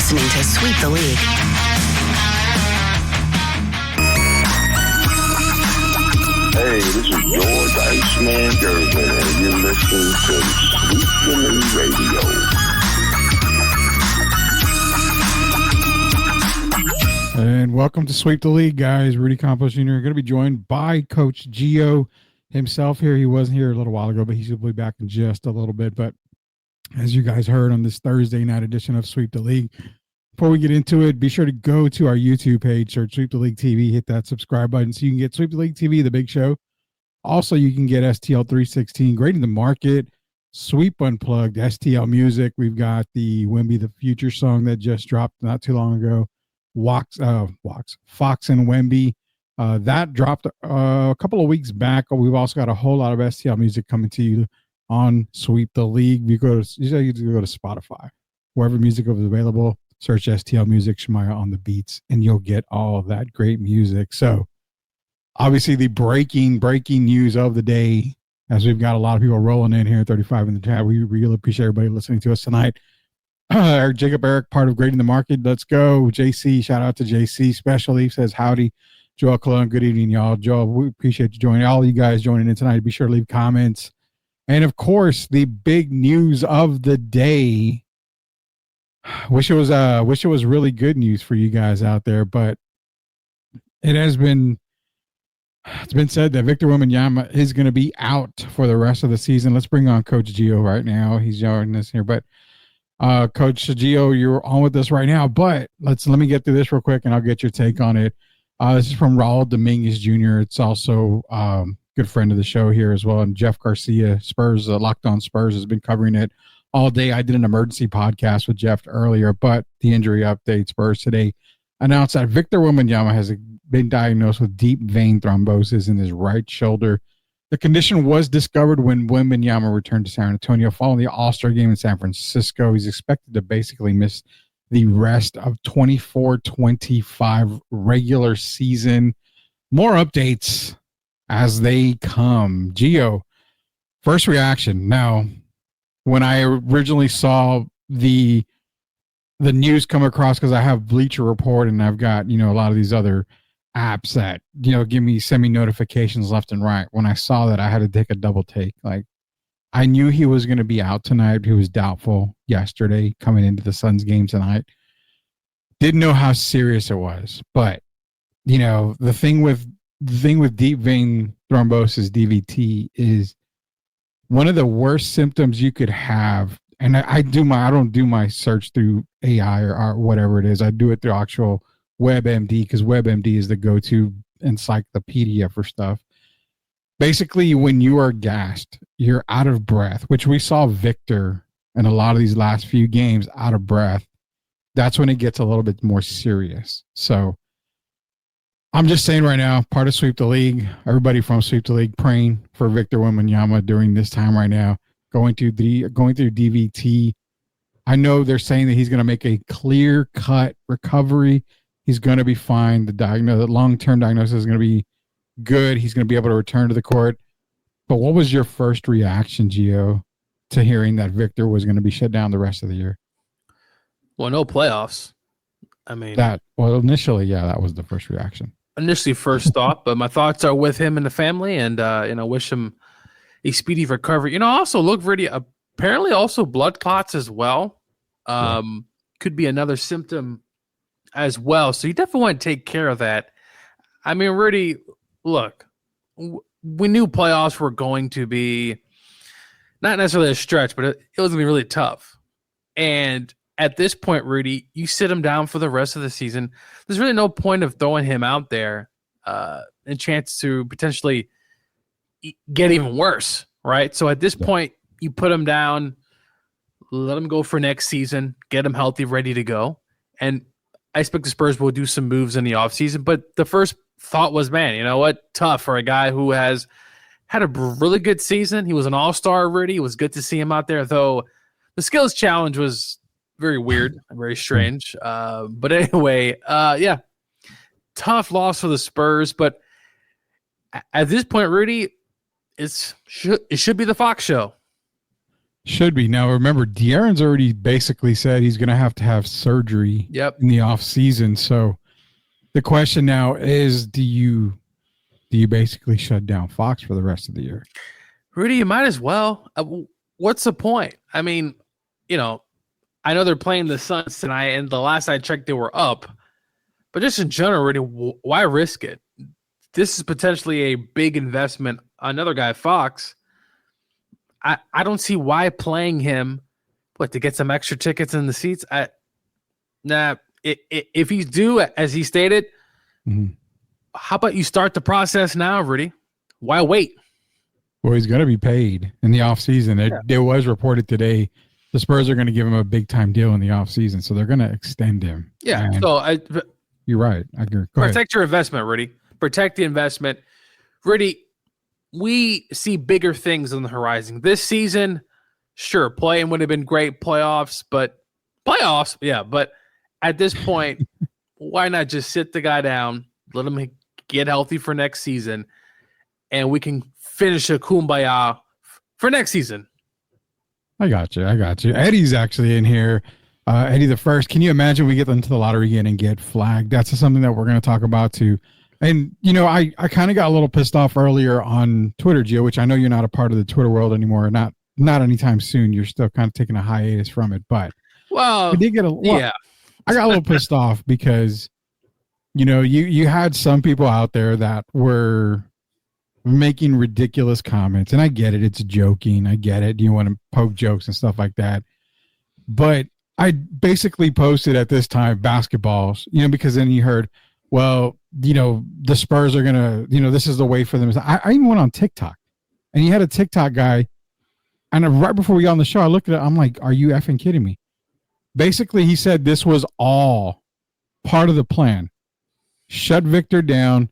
listening to Sweep the League. Hey, this is George Iceman Gervin, and you're listening to Sweep the League Radio. And welcome to Sweep the League, guys. Rudy Campos Jr. Going to be joined by Coach Gio himself here. He wasn't here a little while ago, but he's going to be back in just a little bit. But as you guys heard on this Thursday night edition of Sweep the League, before we get into it, be sure to go to our YouTube page, search Sweep the League TV, hit that subscribe button so you can get Sweep the League TV, the big show. Also, you can get STL 316, Grading the Market, Sweep Unplugged, STL Music. We've got the Wemby the Future song that just dropped not too long ago. Fox and Wemby. That dropped a couple of weeks back. We've also got a whole lot of STL music coming to you on Sweep the League. You go to Spotify, wherever music is available. Search STL Music, Shemaya on the beats, and you'll get all of that great music. So, obviously, the breaking news of the day, as we've got a lot of people rolling in here, 35 in the chat. We really appreciate everybody listening to us tonight. Jacob Eric, part of Grading the Market. Let's go. JC, shout out to JC. Special says, howdy. Joel Cologne, good evening, y'all. Joel, we appreciate you joining. All of you guys joining in tonight. Be sure to leave comments. And, of course, the big news of the day. Wish it was really good news for you guys out there, but it's been said that Victor Wembanyama is going to be out for the rest of the season. Let's bring on Coach Gio right now. He's joining us here, but Coach Gio, you're on with us right now, but let me get through this real quick and I'll get your take on it. This is from Raul Dominguez Jr. It's also good friend of the show here as well. And Jeff Garcia, Spurs, Locked On Spurs, has been covering it all day. I did an emergency podcast with Jeff earlier, but the injury update, Spurs today announced that Victor Wembanyama has been diagnosed with deep vein thrombosis in his right shoulder. The condition was discovered when Wembanyama returned to San Antonio following the All-Star game in San Francisco. He's expected to basically miss the rest of 24-25 regular season. More updates as they come. Gio, first reaction. Now, when I originally saw the news come across, because I have Bleacher Report and I've got, a lot of these other apps that, send me notifications left and right. When I saw that, I had to take a double take. Like, I knew he was going to be out tonight. He was doubtful yesterday coming into the Suns game tonight. Didn't know how serious it was, but the thing with deep vein thrombosis, DVT, is one of the worst symptoms you could have. And I don't do my search through AI or whatever it is. I do it through actual WebMD, because WebMD is the go-to encyclopedia for stuff. Basically, when you are gassed, you're out of breath, which we saw Victor in a lot of these last few games out of breath. That's when it gets a little bit more serious. So I'm just saying right now, part of Sweep the League, everybody from Sweep the League praying for Victor Wembanyama during this time right now, going through DVT. I know they're saying that he's going to make a clear-cut recovery. He's going to be fine. The long-term diagnosis is going to be good. He's going to be able to return to the court. But what was your first reaction, Gio, to hearing that Victor was going to be shut down the rest of the year? Well, no playoffs. I mean, initially, that was the first reaction. Initially, first thought, but my thoughts are with him and the family, and wish him a speedy recovery. Also look really apparently also blood clots as well. Could be another symptom as well. So you definitely want to take care of that. I mean, really, look, we knew playoffs were going to be not necessarily a stretch, but it was going to be really tough. And at this point, Rudy, you sit him down for the rest of the season. There's really no point of throwing him out there and chance to potentially get even worse, right? So at this point, you put him down, let him go for next season, get him healthy, ready to go. And I expect the Spurs will do some moves in the offseason. But the first thought was, man, you know what? Tough for a guy who has had a really good season. He was an all-star already. It was good to see him out there, though the skills challenge was very weird and very strange. But anyway, tough loss for the Spurs. But at this point, Rudy, it should be the Fox show. Should be. Now, remember, De'Aaron's already basically said he's going to have surgery Yep. in the off season. So the question now is, do you basically shut down Fox for the rest of the year? Rudy, you might as well. What's the point? I mean, I know they're playing the Suns tonight, and the last I checked, they were up. But just in general, Rudy, why risk it? This is potentially a big investment. Another guy, Fox. I don't see why playing him, to get some extra tickets in the seats. If he's due, as he stated, how about you start the process now, Rudy? Why wait? Well, he's going to be paid in the offseason. It was reported today the Spurs are going to give him a big-time deal in the offseason, so they're going to extend him. Yeah, and you're right. I agree. Protect your investment, Rudy. Protect the investment. Rudy, we see bigger things on the horizon. This season, sure, playing would have been great, playoffs, but at this point, why not just sit the guy down, let him get healthy for next season, and we can finish a kumbaya for next season. I got you. Eddie's actually in here. Eddie the First. Can you imagine we get into the lottery again and get flagged? That's something that we're going to talk about too. And, I kind of got a little pissed off earlier on Twitter, Gio, which I know you're not a part of the Twitter world anymore. Not anytime soon. You're still kind of taking a hiatus from it. But I did get I got a little pissed off because, you had some people out there that were making ridiculous comments. And I get it. It's joking. I get it. You want to poke jokes and stuff like that. But I basically posted at this time basketballs, because then you heard, well, the Spurs are going to, this is the way for them. I even went on TikTok and you had a TikTok guy. And right before we got on the show, I looked at it. I'm like, are you effing kidding me? Basically, he said this was all part of the plan. Shut Victor down.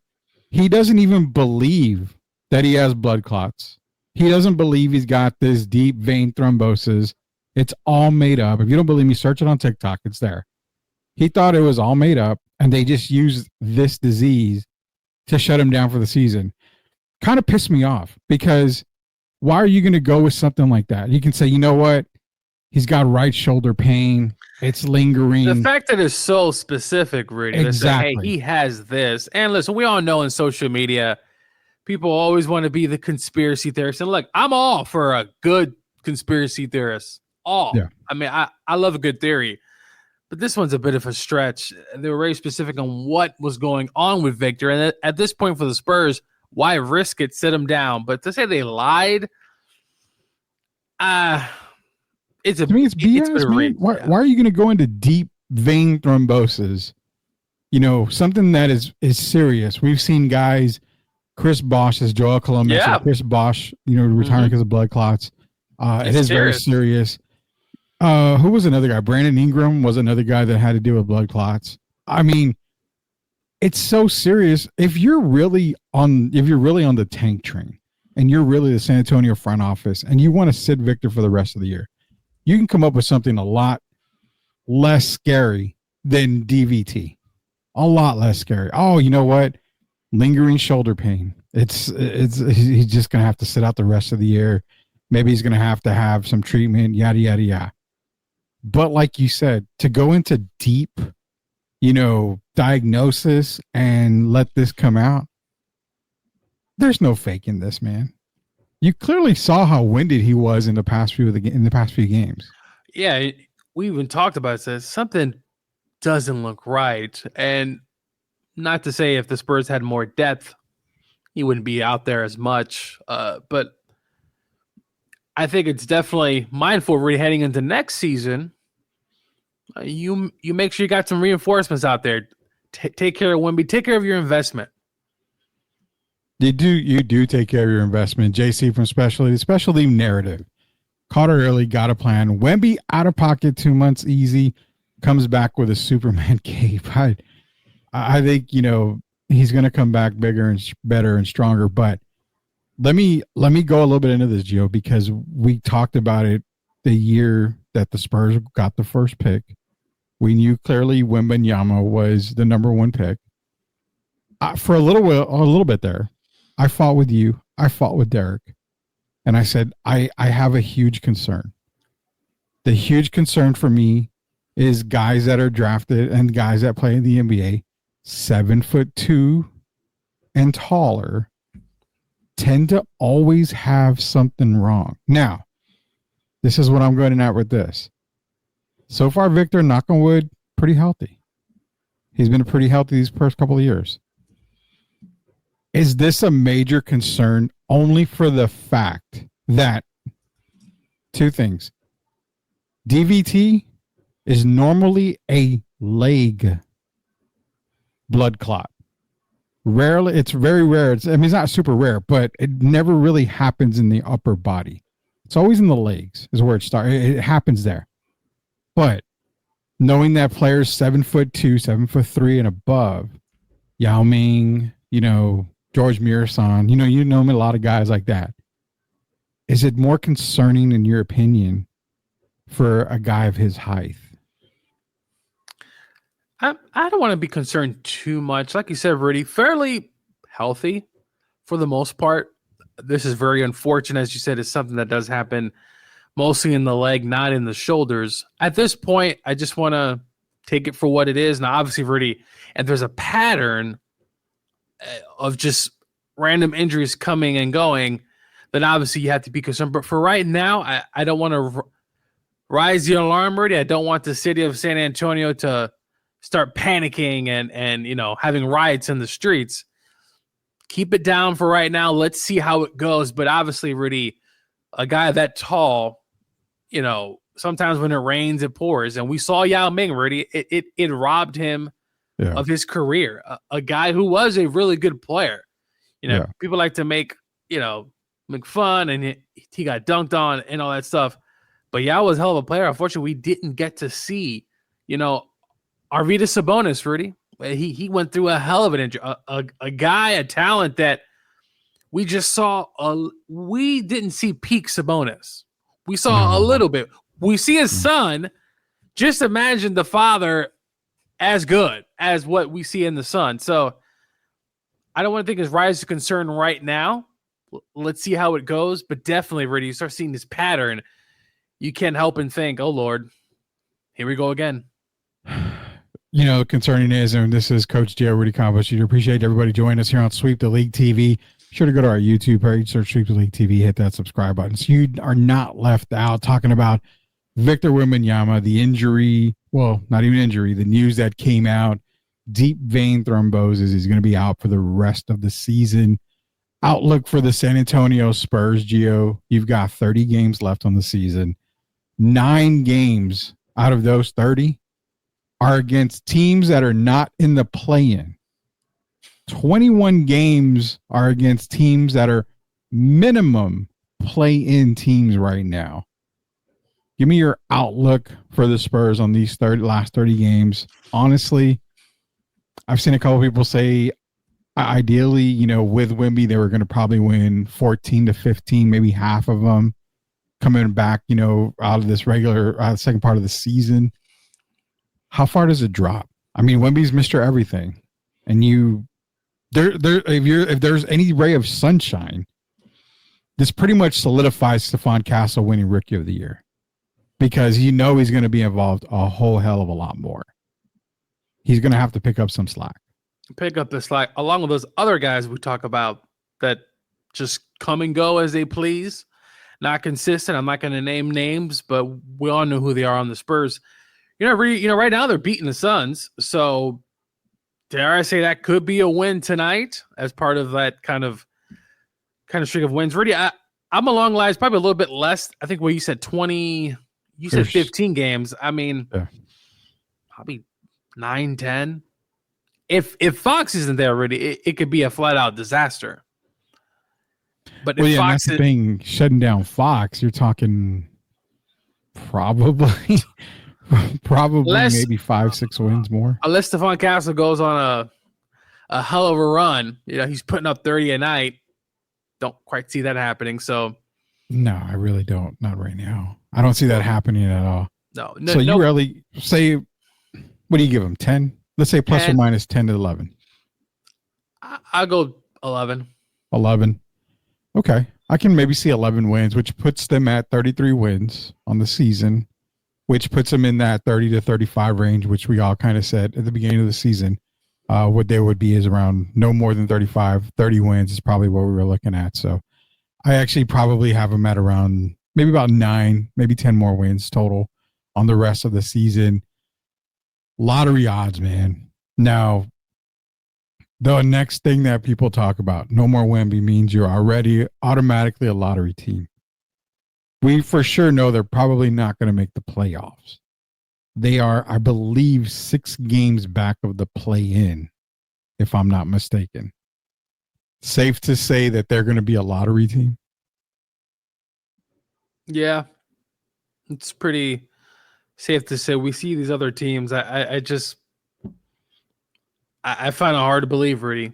He doesn't even believe that he has blood clots. He doesn't believe he's got this deep vein thrombosis. It's all made up. If you don't believe me, search it on TikTok. It's there. He thought it was all made up, and they just used this disease to shut him down for the season. Kind of pissed me off because why are you going to go with something like that? You can say, you know what? He's got right shoulder pain. It's lingering. The fact that it's so specific, Rudy. Exactly. Say, hey, he has this. And listen, we all know in social media, people always want to be the conspiracy theorist. And look, I'm all for a good conspiracy theorist. Yeah. I mean, I love a good theory. But this one's a bit of a stretch. They were very specific on what was going on with Victor. And at this point for the Spurs, why risk it, sit him down? But to say they lied, it's BS, man. Why are you going to go into deep vein thrombosis? Something that is serious. We've seen guys, Chris Bosh, as Joel Columbus, Chris Bosh, retiring because of blood clots. It is very serious. Who was another guy? Brandon Ingram was another guy that had to deal with blood clots. I mean, it's so serious. If you're really on the tank train and you're really the San Antonio front office and you want to sit Victor for the rest of the year, you can come up with something a lot less scary than DVT. A lot less scary. Oh, you know what? Lingering shoulder pain. He's just going to have to sit out the rest of the year. Maybe he's going to have some treatment, yada, yada, yada. But like you said, to go into deep, diagnosis and let this come out, there's no faking this, man. You clearly saw how winded he was in the past few games. Yeah, we even talked about it. Says something doesn't look right, and not to say if the Spurs had more depth, he wouldn't be out there as much. But I think it's definitely mindful really heading into next season. You make sure you got some reinforcements out there. Take care of Wemby. Take care of your investment. You do take care of your investment. JC from Specialty Narrative. Caught it early, got a plan. Wemby out of pocket 2 months easy. Comes back with a Superman cape. I think he's going to come back bigger and better and stronger. But let me go a little bit into this, Gio, because we talked about it the year that the Spurs got the first pick. We knew clearly Wembanyama was the number one pick. For a little bit there, I fought with you. I fought with Derek. And I said, I have a huge concern. The huge concern for me is guys that are drafted and guys that play in the NBA, 7'2" and taller, tend to always have something wrong. Now, this is what I'm going at with this. So far, Victor, knock on wood, pretty healthy. He's been pretty healthy these first couple of years. Is this a major concern only for the fact that two things? DVT is normally a leg blood clot. Rarely, it's very rare. It's not super rare, but it never really happens in the upper body. It's always in the legs is where it starts. It happens there. But knowing that players 7'2", 7'3", and above, Yao Ming, George Mirasan, you know a lot of guys like that. Is it more concerning, in your opinion, for a guy of his height? I don't want to be concerned too much. Like you said, Rudy, fairly healthy for the most part. This is very unfortunate. As you said, it's something that does happen mostly in the leg, not in the shoulders. At this point, I just want to take it for what it is. Now, obviously, Rudy, and there's a pattern of just random injuries coming and going, then obviously you have to be concerned. But for right now, I don't want to rise the alarm, Rudy. I don't want the city of San Antonio to start panicking and having riots in the streets. Keep it down for right now. Let's see how it goes. But obviously, Rudy, a guy that tall, sometimes when it rains, it pours. And we saw Yao Ming, Rudy. It robbed him of his career. A guy who was a really good player. People like to make fun, and he got dunked on and all that stuff. But Yao was a hell of a player. Unfortunately, we didn't get to see, Arvydas Sabonis, Rudy. He went through a hell of an injury. A guy, a talent that we just saw. We didn't see peak Sabonis. We saw a little bit. We see his son. Just imagine the father as good as what we see in the son. So I don't want to think his rise to concern right now. Let's see how it goes. But definitely, Rudy, you start seeing this pattern, you can't help and think, oh, Lord, here we go again. Concerning is, and this is Coach Gio, Rudy Campos. You appreciate everybody joining us here on Sweep the League TV. Be sure to go to our YouTube page, search Sweep the League TV, hit that subscribe button so you are not left out. Talking about Victor Wembanyama, the injury, well, not even injury, the news that came out, deep vein thrombosis. He's going to be out for the rest of the season. Outlook for the San Antonio Spurs, Gio. You've got 30 games left on the season. 9 games out of those 30 are against teams that are not in the play-in. 21 games are against teams that are minimum play-in teams right now. Give me your outlook for the Spurs on these last 30 games. Honestly, I've seen a couple people say, ideally, with Wemby, they were going to probably win 14 to 15, maybe half of them coming back, out of this regular second part of the season. How far does it drop? I mean, Wemby's Mr. Everything, and if there's any ray of sunshine, this pretty much solidifies Stephon Castle winning Rookie of the Year, because he's going to be involved a whole hell of a lot more. He's going to have to pick up some slack. Pick up the slack along with those other guys we talk about that just come and go as they please, not consistent. I'm not going to name names, but we all know who they are on the Spurs. Right now they're beating the Suns. So dare I say that could be a win tonight as part of that kind of streak of wins. Rudy, I'm along lines, probably a little bit less. I think what you said 20, you said 15 games. I mean, probably 9, 10. If Fox isn't there already, it could be a flat out disaster. But if Fox that's the thing, shutting down Fox, you're talking probably maybe 5-6 wins more. Unless Stephon Castle goes on a hell of a run, he's putting up 30 a night. Don't quite see that happening. So no, I really don't. Not right now. I don't see that happening at all. No. So you really say, what do you give him? 10? Let's say plus 10, or minus 10 to 11. I'll go 11. 11. Okay. I can maybe see 11 wins, which puts them at 33 wins on the season. which puts them in that 30 to 35 range, which we all kind of said at the beginning of the season. What they would be is around no more than 35. 30 wins is probably what we were looking at. So I actually probably have them at around maybe about 9, maybe 10 more wins total on the rest of the season. Lottery odds, man. Now, the next thing that people talk about, no more Wemby, means you're already automatically a lottery team. We for sure know they're probably not going to make the playoffs. They are, I believe, 6 games back of the play-in, if I'm not mistaken. Safe to say that they're going to be a lottery team? Yeah. It's pretty safe to say. We see these other teams. I find it hard to believe, Rudy.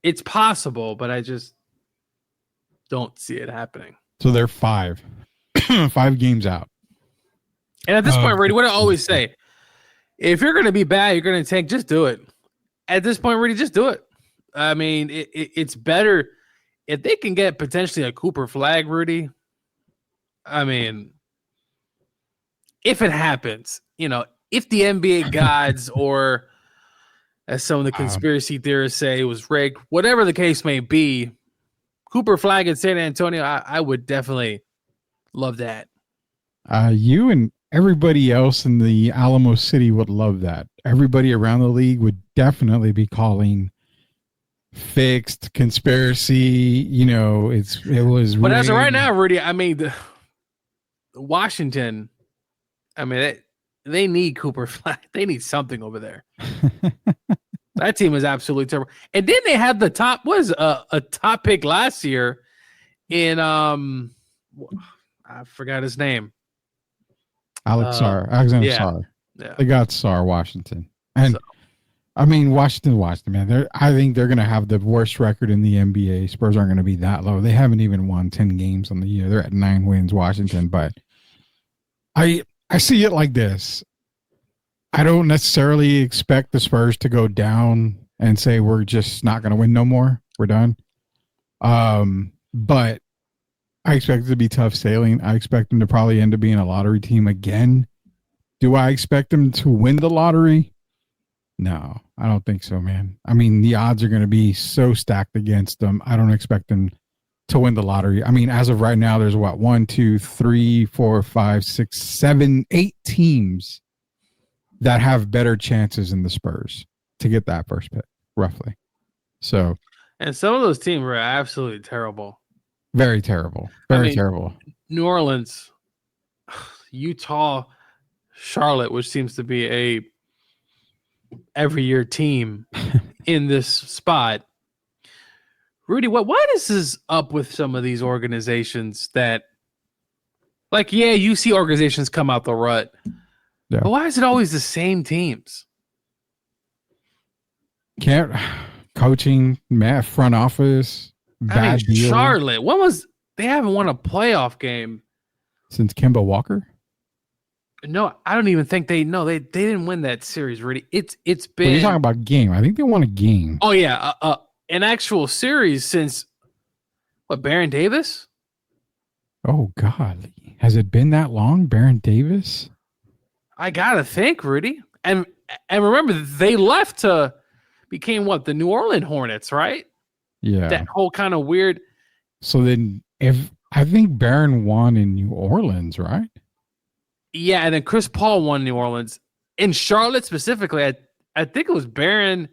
It's possible, but I just don't see it happening. So they're 5 games out. And at this point, Rudy, what I always say, if you're going to be bad, you're going to tank, just do it. At this point, Rudy, just do it. I mean, it's better if they can get potentially a Cooper Flag, Rudy. I mean, if it happens, if the NBA gods or, as some of the conspiracy theorists say, it was rigged, whatever the case may be, Cooper Flag in San Antonio, I would definitely love that. You and everybody else in the Alamo City would love that. Everybody around the league would definitely be calling fixed conspiracy. It was. But as of right now, Rudy, I mean, Washington, I mean, they need Cooper Flag. They need something over there. That team is absolutely terrible. And then they had the top a top pick last year in I forgot his name. Alexander Sarr. Yeah. They got Sarr, Washington. And I mean, Washington, man. I think they're going to have the worst record in the NBA. Spurs aren't going to be that low. They haven't even won 10 games on the year. They're at 9 wins, Washington. But I see it like this. I don't necessarily expect the Spurs to go down and say we're just not going to win no more. We're done. But I expect it to be tough sailing. I expect them to probably end up being a lottery team again. Do I expect them to win the lottery? No, I don't think so, man. I mean, the odds are going to be so stacked against them. I don't expect them to win the lottery. I mean, as of right now, there's 1, 2, 3, 4, 5, 6, 7, 8 teams that have better chances than the Spurs to get that first pick, roughly. So, and some of those teams were absolutely terrible. Very terrible. Very terrible. New Orleans, Utah, Charlotte, which seems to be a every year team in this spot. Rudy, what is this up with some of these organizations that, you see organizations come out the rut. Yeah. But why is it always the same teams? Coaching, front office. Bad deal. Charlotte. They haven't won a playoff game since Kemba Walker? No, I don't even think they didn't win that series, Rudy. It's been. Well, you're talking about game. I think they won a game. Oh yeah, an actual series since Baron Davis? Oh God, has it been that long, Baron Davis? I gotta think, Rudy. And remember, they left to became the New Orleans Hornets, right? Yeah. That whole kind of weird. So then, I think Baron won in New Orleans, right? Yeah, and then Chris Paul won New Orleans. In Charlotte specifically, I think it was Baron,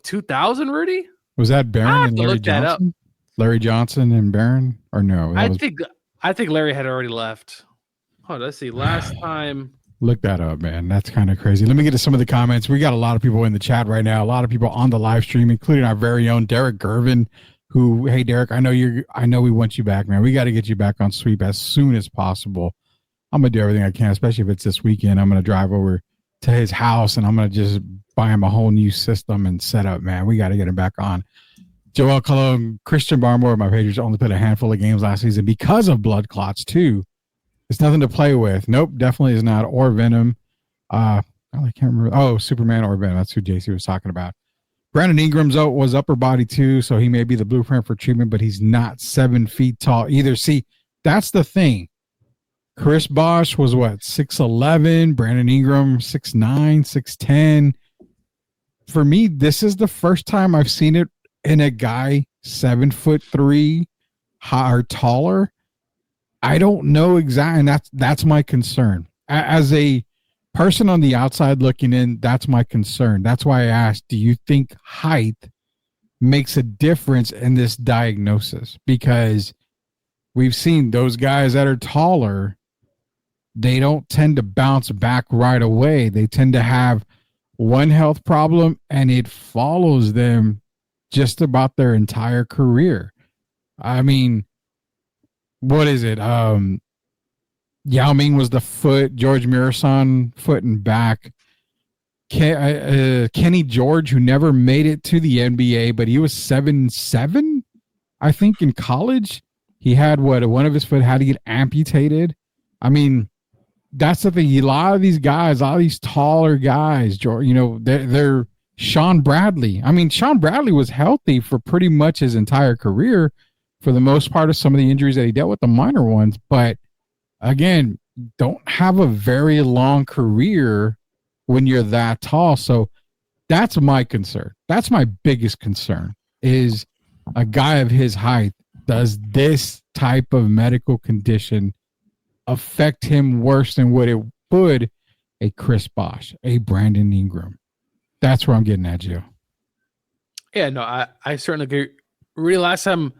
2000, Rudy? Was that Baron and Larry Johnson? Larry Johnson and Baron? Or no? I think Larry had already left. Let's see. Last time. Look that up, man. That's kind of crazy. Let me get to some of the comments. We got a lot of people in the chat right now. A lot of people on the live stream, including our very own Derek Gervin, who, hey, Derek, I know we want you back, man. We got to get you back on Sweep as soon as possible. I'm going to do everything I can, especially if it's this weekend. I'm going to drive over to his house and I'm going to just buy him a whole new system and setup, man. We got to get him back on. Joel Colon, Christian Barmore, my Patriots only played a handful of games last season because of blood clots, too. It's nothing to play with. Nope, definitely is not. Or Venom. I can't remember. Oh, Superman or Venom. That's who JC was talking about. Brandon Ingram's was upper body, too, so he may be the blueprint for treatment, but he's not 7 feet tall either. See, that's the thing. Chris Bosh was what, 6'11", Brandon Ingram 6'9", 6'10". For me, this is the first time I've seen it in a guy 7'3" or taller. I don't know exactly, and that's my concern. As a person on the outside looking in, that's my concern. That's why I asked, do you think height makes a difference in this diagnosis? Because we've seen those guys that are taller, they don't tend to bounce back right away. They tend to have one health problem, and it follows them just about their entire career. I mean, what is it? Yao Ming was the foot, George Mirasan foot and back. Kenny George, who never made it to the NBA, but he was 7'7", I think, in college. He had one of his foot had to get amputated. I mean, that's the thing. A lot of these guys, all these taller guys, they're Sean Bradley. I mean, Sean Bradley was healthy for pretty much his entire career, for the most part of some of the injuries that he dealt with, the minor ones. But again, don't have a very long career when you're that tall. So that's my concern. That's my biggest concern, is a guy of his height. Does this type of medical condition affect him worse than what it would a Chris Bosh, a Brandon Ingram? That's where I'm getting at, Joe. Yeah, no, I certainly agree. Really, last time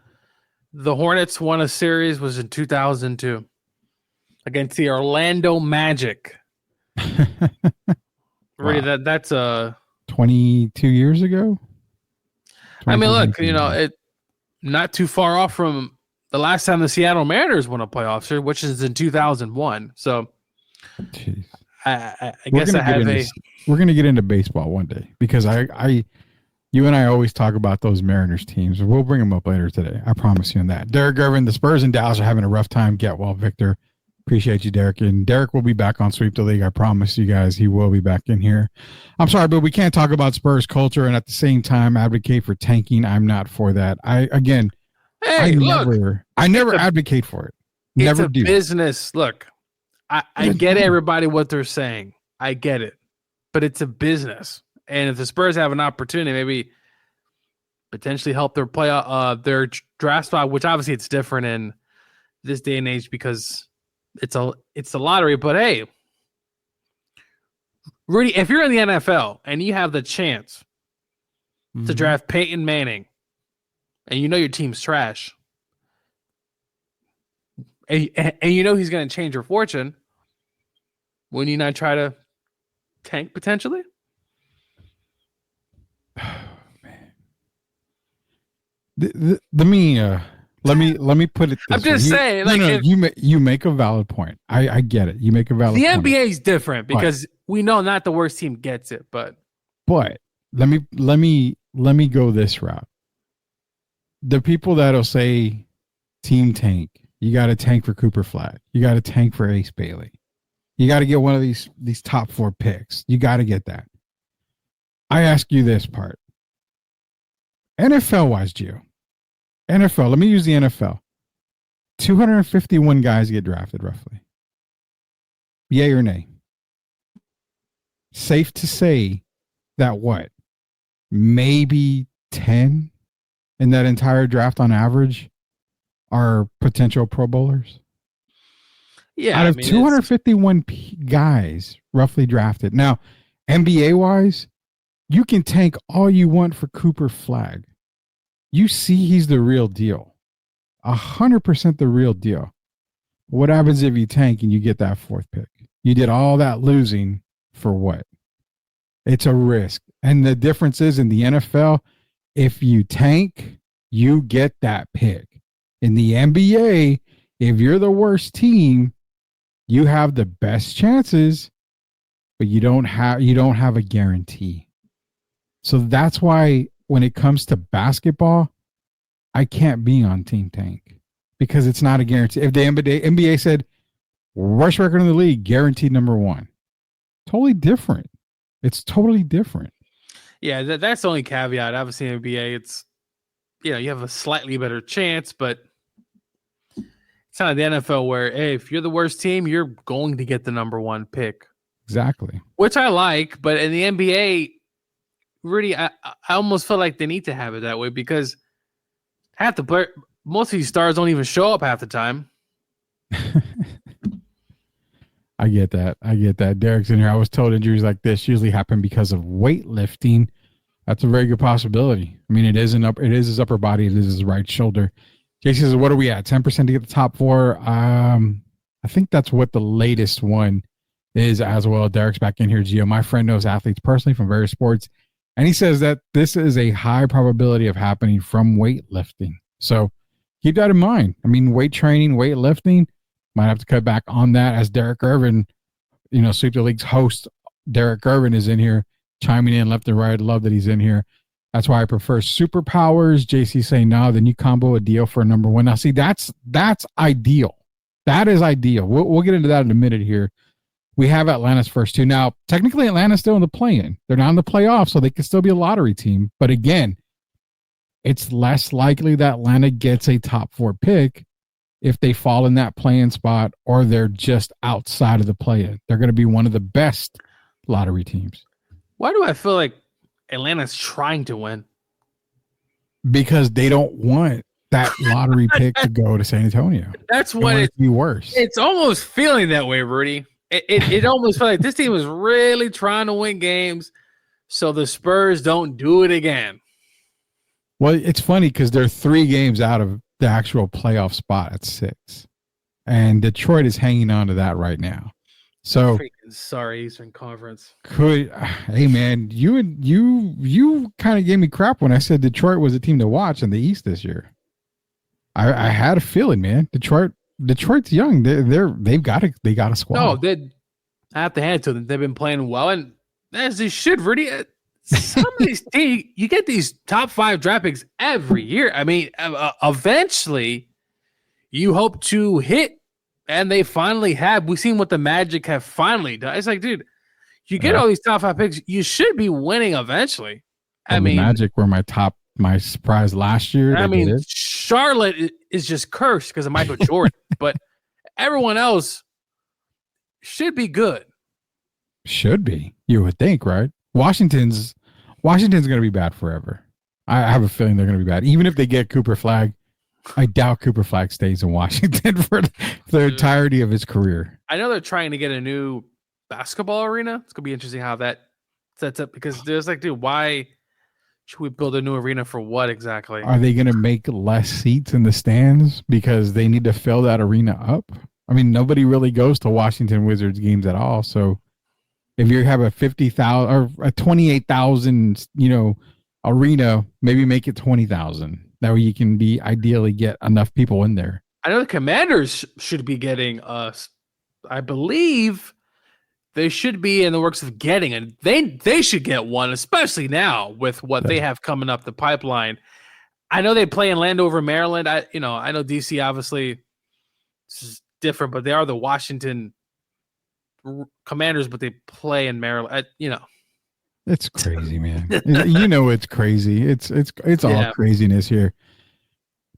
the Hornets won a series was in 2002 against the Orlando Magic. Really, Wow. that's 22 years ago. I mean, look, it not too far off from the last time the Seattle Mariners won a playoff series, which is in 2001. So, Jeez. I guess I have we're going to get into baseball one day, because you and I always talk about those Mariners teams. We'll bring them up later today. I promise you on that. Derek Irvin, the Spurs and Dallas are having a rough time. Get well, Victor. Appreciate you, Derek. And Derek will be back on Sweep the League. I promise you guys he will be back in here. I'm sorry, but we can't talk about Spurs culture and at the same time advocate for tanking. I'm not for that. I never advocate for it. Never do. It's a business. Look, I get everybody what they're saying. I get it. But it's a business. And if the Spurs have an opportunity, maybe potentially help their their draft spot, which obviously it's different in this day and age because it's a lottery. But hey, Rudy, if you're in the NFL and you have the chance to draft Peyton Manning, and you know your team's trash, and you know he's going to change your fortune, wouldn't you not try to tank potentially? Let me put it this I'm just saying, you make a valid point. I get it. You make a valid point. The NBA is different because we know not the worst team gets it, but let me go this route. The people that'll say team tank, you got to tank for Cooper Flag, you got to tank for Ace Bailey, you got to get one of these top 4 picks, you got to get that. I ask you this part. NFL wise, Gio. NFL, let me use the NFL. 251 guys get drafted roughly. Yay or nay? Safe to say that what? Maybe 10 in that entire draft on average are potential Pro Bowlers? Yeah. Out of 251 guys roughly drafted. Now, NBA wise, you can tank all you want for Cooper Flag. You see he's the real deal. 100% the real deal. What happens if you tank and you get that 4th pick? You did all that losing for what? It's a risk. And the difference is in the NFL, if you tank, you get that pick. In the NBA, if you're the worst team, you have the best chances, but you don't have a guarantee. So that's why when it comes to basketball, I can't be on Team Tank because it's not a guarantee. If the NBA said worst record in the league, guaranteed number 1, totally different. It's totally different. Yeah, that's the only caveat. Obviously, NBA, it's you have a slightly better chance, but It's not the NFL where, hey, if you're the worst team, you're going to get the number one pick. Exactly. Which I like, but in the NBA, really, I almost feel like they need to have it that way because most of these stars don't even show up half the time. I get that. Derek's in here. I was told injuries like this usually happen because of weightlifting. That's a very good possibility. I mean, it is his upper body. It is his right shoulder. JC says, what are we at? 10% to get the top 4. I think that's what the latest one is as well. Derek's back in here. Gio, my friend knows athletes personally from various sports. And he says that this is a high probability of happening from weightlifting. So keep that in mind. I mean, weight training, weightlifting, might have to cut back on that as Derek Irvin, Sweep the League's host, Derek Irvin is in here chiming in left and right. I love that he's in here. That's why I prefer superpowers. JC saying, no, then you combo a deal for a number 1. Now, see, that's ideal. That is ideal. We'll get into that in a minute here. We have Atlanta's first 2. Now, technically, Atlanta's still in the play-in. They're not in the playoffs, so they could still be a lottery team. But again, it's less likely that Atlanta gets a top 4 pick if they fall in that play-in spot or they're just outside of the play-in. They're going to be one of the best lottery teams. Why do I feel like Atlanta's trying to win? Because they don't want that lottery pick to go to San Antonio. That's what it'd be worse. It's almost feeling that way, Rudy. It almost felt like this team was really trying to win games so the Spurs don't do it again. Well, it's funny because they're 3 games out of the actual playoff spot at 6. And Detroit is hanging on to that right now. So sorry, Eastern Conference. Hey man, you kind of gave me crap when I said Detroit was a team to watch in the East this year. I had a feeling, man. Detroit's young. They got a squad. No, I have to hand it to them. They've been playing well, and as they should, Rudy. Some of these teams, you get these top 5 draft picks every year. I mean, eventually, you hope to hit, and they finally have. We've seen what the Magic have finally done. It's like, dude, you get all these top 5 picks, you should be winning eventually. I mean, the Magic were my surprise last year. I mean, Charlotte is just cursed because of Michael Jordan, but everyone else should be good. Should be, you would think, right? Washington's going to be bad forever. I have a feeling they're going to be bad. Even if they get Cooper Flagg, I doubt Cooper Flagg stays in Washington for the entirety of his career. I know they're trying to get a new basketball arena. It's going to be interesting how that sets up because there's like, dude, why should we build a new arena for what exactly? Are they going to make less seats in the stands because they need to fill that arena up? I mean, nobody really goes to Washington Wizards games at all. So if you have a 50,000 or a 28,000, arena, maybe make it 20,000. That way you can ideally get enough people in there. I know the Commanders should be getting us. I believe they should be in the works of getting it. They should get one, especially now with what they have coming up the pipeline. I know they play in Landover, Maryland. I know DC obviously is different, but they are the Washington Commanders, but they play in Maryland. It's crazy, man. It's crazy. It's all craziness here.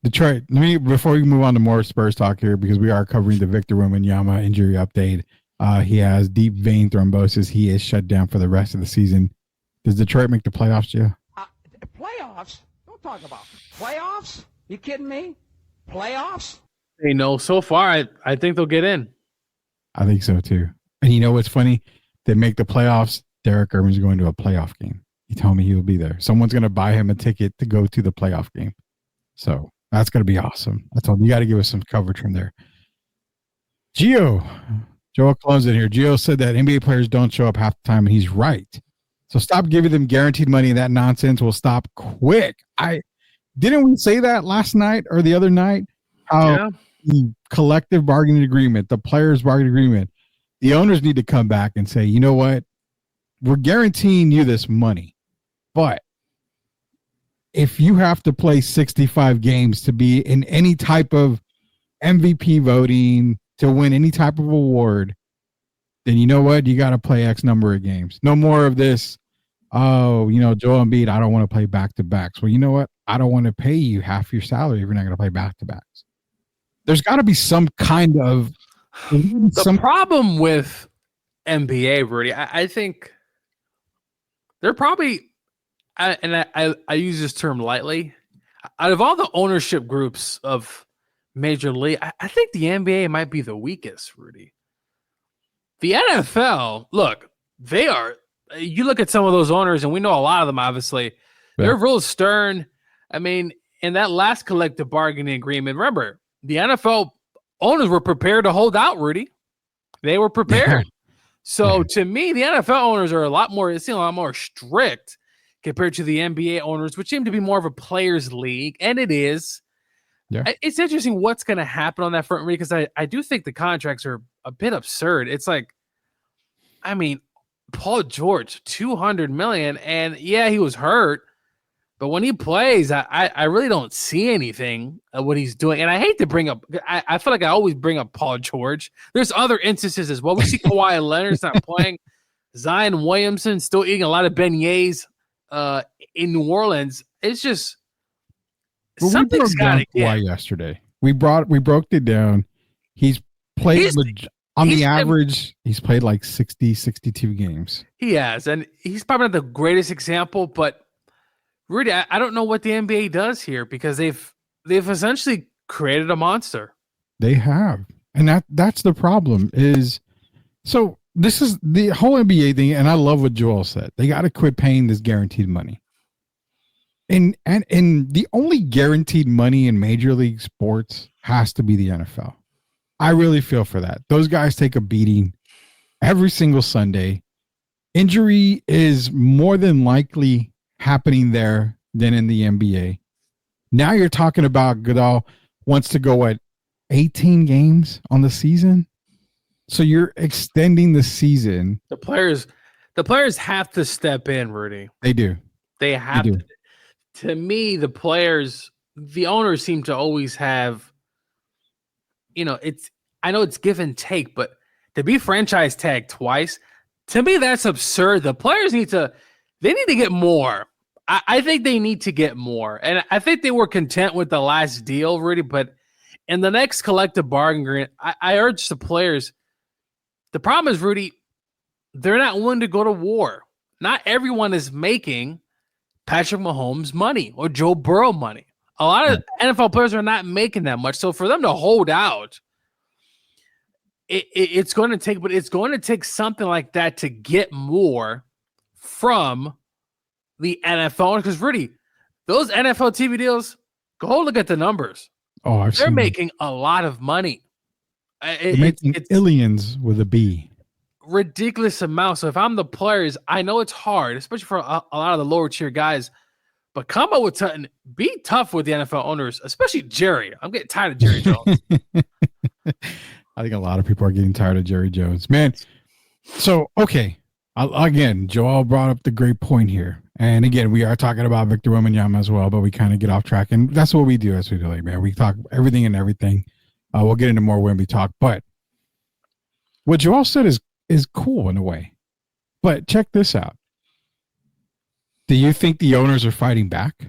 Detroit. Before we move on to more Spurs talk here, because we are covering the Victor Wembanyama injury update. He has deep vein thrombosis. He is shut down for the rest of the season. Does Detroit make the playoffs, Joe? Playoffs? Don't talk about playoffs. You kidding me? Playoffs? So far, I think they'll get in. I think so too. And you know what's funny? They make the playoffs. Derek Irvin's going to a playoff game. He told me he will be there. Someone's going to buy him a ticket to go to the playoff game. So that's going to be awesome. I told him, you got to give us some coverage from there. Joel Clone's in here. Gio said that NBA players don't show up half the time, and he's right. So stop giving them guaranteed money. That nonsense will stop quick. Didn't we say that last night or the other night? How the collective bargaining agreement, the players' bargaining agreement, the owners need to come back and say, you know what? We're guaranteeing you this money, but if you have to play 65 games to be in any type of MVP voting, to win any type of award, then you know what? You got to play X number of games. No more of this, Joel Embiid, I don't want to play back-to-backs. Well, you know what? I don't want to pay you half your salary if you're not going to play back-to-backs. There's got to be some kind of The problem with NBA, Rudy, I think they're probably, I use this term lightly, out of all the ownership groups of Major League, I think the NBA might be the weakest, Rudy. The NFL, look, they are, you look at some of those owners, and we know a lot of them, obviously. They're real stern. I mean, in that last collective bargaining agreement, remember, the NFL owners were prepared to hold out, Rudy. They were prepared. So to me, the NFL owners are a lot more strict compared to the NBA owners, which seem to be more of a players' league, and it is. Yeah. It's interesting what's going to happen on that front, Rudy, because I do think the contracts are a bit absurd. It's like, I mean, Paul George, $200 million, and yeah, he was hurt. But when he plays, I really don't see anything of what he's doing. And I hate to bring up – I feel like I always bring up Paul George. There's other instances as well. We see Kawhi Leonard's not playing. Zion Williamson still eating a lot of beignets in New Orleans. It's just something's got to get. Kawhi yesterday. We broke it down. He's played the average. He's played like 60, 62 games. He has, and he's probably not the greatest example, but – Rudy, I don't know what the NBA does here because they've essentially created a monster. They have. And that's the problem is, so this is the whole NBA thing, and I love what Joel said. They got to quit paying this guaranteed money. And the only guaranteed money in Major League sports has to be the NFL. I really feel for that. Those guys take a beating every single Sunday. Injury is more than likely happening there than in the NBA. Now you're talking about Goodall wants to go at 18 games on the season. So you're extending the season. The players have to step in, Rudy. They do. They have to. To me, the owners seem to always have, I know it's give and take, but to be franchise tagged twice, to me, that's absurd. The players need to get more. I think they need to get more. And I think they were content with the last deal, Rudy, but in the next collective bargaining agreement, I urge the players. The problem is, Rudy, they're not willing to go to war. Not everyone is making Patrick Mahomes money or Joe Burrow money. A lot of NFL players are not making that much. So for them to hold out, it's going to take something like that to get more from the NFL, because Rudy, those NFL TV deals, go look at the numbers. Oh, they're making a lot of money. It's billions with a B. Ridiculous amount. So if I'm the players, I know it's hard, especially for a lot of the lower tier guys. But come up with something. Be tough with the NFL owners, especially Jerry. I'm getting tired of Jerry Jones. I think a lot of people are getting tired of Jerry Jones, man. So okay. Again, Joel brought up the great point here. And again, we are talking about Victor Wembanyama as well, but we kind of get off track. And that's what we do as we do, man. We talk everything and everything. We'll get into more Wemby talk. But what Joel said is cool in a way. But check this out. Do you think the owners are fighting back?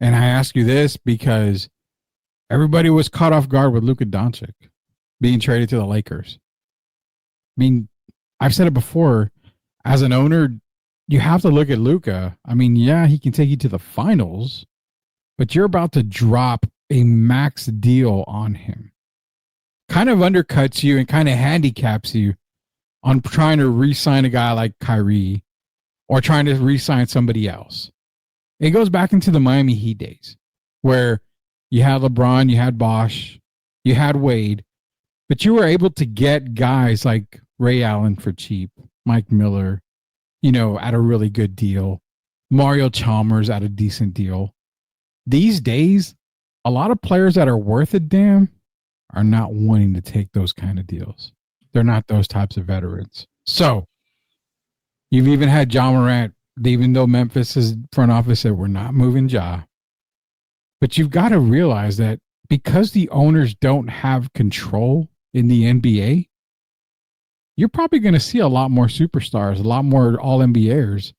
And I ask you this because everybody was caught off guard with Luka Doncic being traded to the Lakers. I mean, I've said it before. As an owner, you have to look at Luka. I mean, yeah, he can take you to the finals, but you're about to drop a max deal on him. Kind of undercuts you and kind of handicaps you on trying to re-sign a guy like Kyrie or trying to re-sign somebody else. It goes back into the Miami Heat days where you had LeBron, you had Bosh, you had Wade, but you were able to get guys like Ray Allen for cheap, Mike Miller, at a really good deal, Mario Chalmers at a decent deal. These days, a lot of players that are worth a damn are not wanting to take those kind of deals. They're not those types of veterans. So you've even had Ja Morant, even though Memphis's front office said we're not moving Ja. But you've got to realize that because the owners don't have control in the NBA, you're probably going to see a lot more superstars, a lot more all-NBAers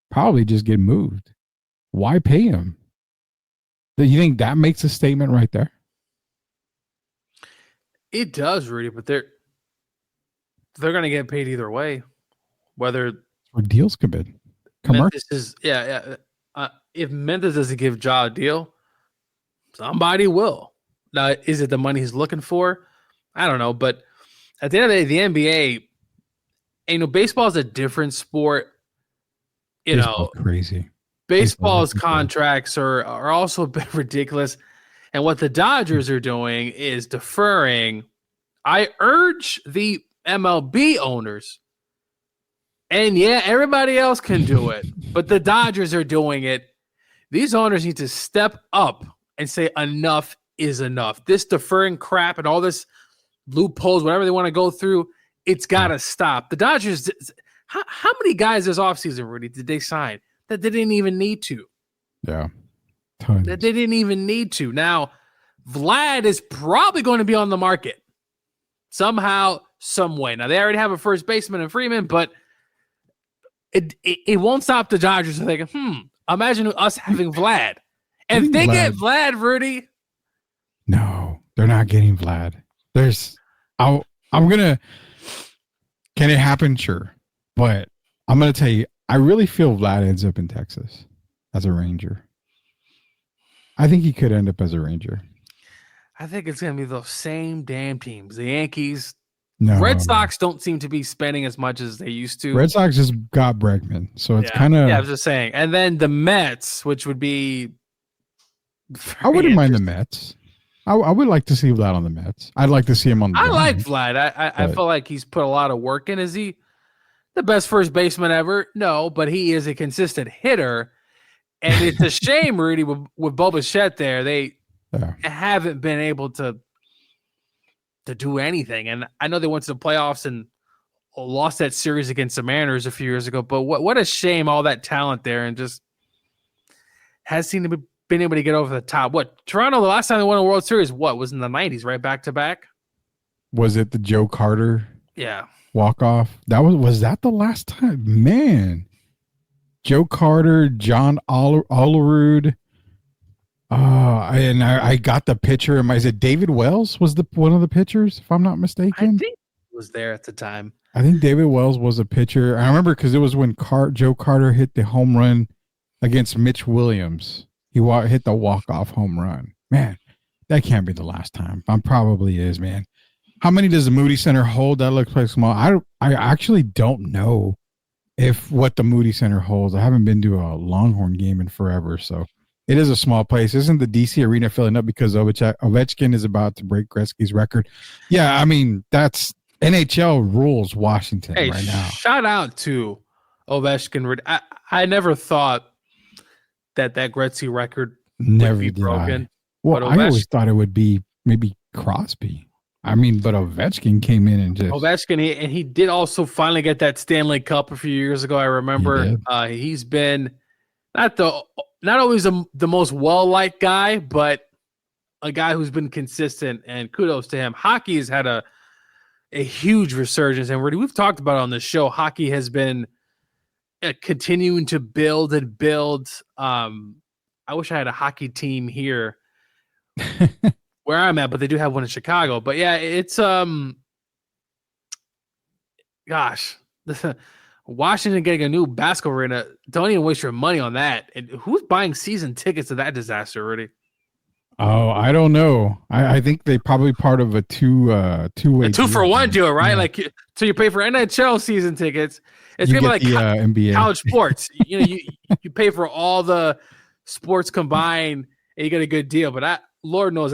probably just get moved. Why pay them? Do you think that makes a statement right there? It does, Rudy, but they're going to get paid either way. Whether Or deals come in. Memphis is, if Memphis doesn't give Ja a deal, somebody will. Now, is it the money he's looking for? I don't know, but at the end of the day, the NBA, baseball is a different sport. Baseball's crazy. Baseball's contracts are also a bit ridiculous. And what the Dodgers are doing is deferring. I urge the MLB owners, and everybody else can do it, but the Dodgers are doing it. These owners need to step up and say enough is enough. This deferring crap and all this loopholes, whatever they want to go through, it's got to stop. The Dodgers, how many guys this offseason, Rudy, did they sign that they didn't even need to? Yeah. Tons. That they didn't even need to. Now, Vlad is probably going to be on the market somehow, some way. Now, they already have a first baseman in Freeman, but it won't stop the Dodgers from thinking, imagine us having Vlad. And if they get Vlad, Rudy. No, they're not getting Vlad. I'm going to, can it happen? Sure. But I'm going to tell you, I really feel Vlad ends up in Texas as a Ranger. I think he could end up as a Ranger. I think it's going to be those same damn teams. The Yankees. No. Red Sox don't seem to be spending as much as they used to. Red Sox just got Bregman. So it's kind of. Yeah, I was just saying. And then the Mets, which would be. I wouldn't mind the Mets. I would like to see Vlad on the Mets. I'd like to see him on the I like Vlad. I feel like he's put a lot of work in. Is he the best first baseman ever? No, but he is a consistent hitter. And it's a shame, Rudy, with Bo Bichette there, they haven't been able to do anything. And I know they went to the playoffs and lost that series against the Mariners a few years ago. But what a shame, all that talent there, and just has seemed to been able to get over the top. What, Toronto, the last time they won a World Series, was in the 90s, right? Back to back? Was it the Joe Carter walk-off? Was that the last time? Man. Joe Carter, John Olerud. And I got the pitcher. Is it David Wells was one of the pitchers, if I'm not mistaken? I think he was there at the time. I think David Wells was a pitcher. I remember because it was when Joe Carter hit the home run against Mitch Williams. He hit the walk-off home run. Man, that can't be the last time. Probably is, man. How many does the Moody Center hold? That looks like small. I actually don't know what the Moody Center holds. I haven't been to a Longhorn game in forever, so it is a small place. Isn't the DC arena filling up because Ovechkin is about to break Gretzky's record? Yeah, I mean, that's NHL rules Washington right now. Shout out to Ovechkin. I never thought that Gretzky record would be broken. Well, I always thought it would be maybe Crosby. I mean, but Ovechkin came in and just Ovechkin, he did also finally get that Stanley Cup a few years ago. I remember he's been not always the most well-liked guy, but a guy who's been consistent, and kudos to him. Hockey has had a huge resurgence, and we've talked about it on the show. Hockey has been continuing to build and build. I wish I had a hockey team here. Where I'm at, but they do have one in Chicago. But yeah, it's Washington getting a new basketball arena. Don't even waste your money on that. And who's buying season tickets to that disaster already? Oh, I don't know. I think they probably part of a two-way 2-for-1 deal, right? Yeah. Like, so you pay for NHL season tickets. It's maybe like NBA college sports. you pay for all the sports combined, and you get a good deal. But Lord knows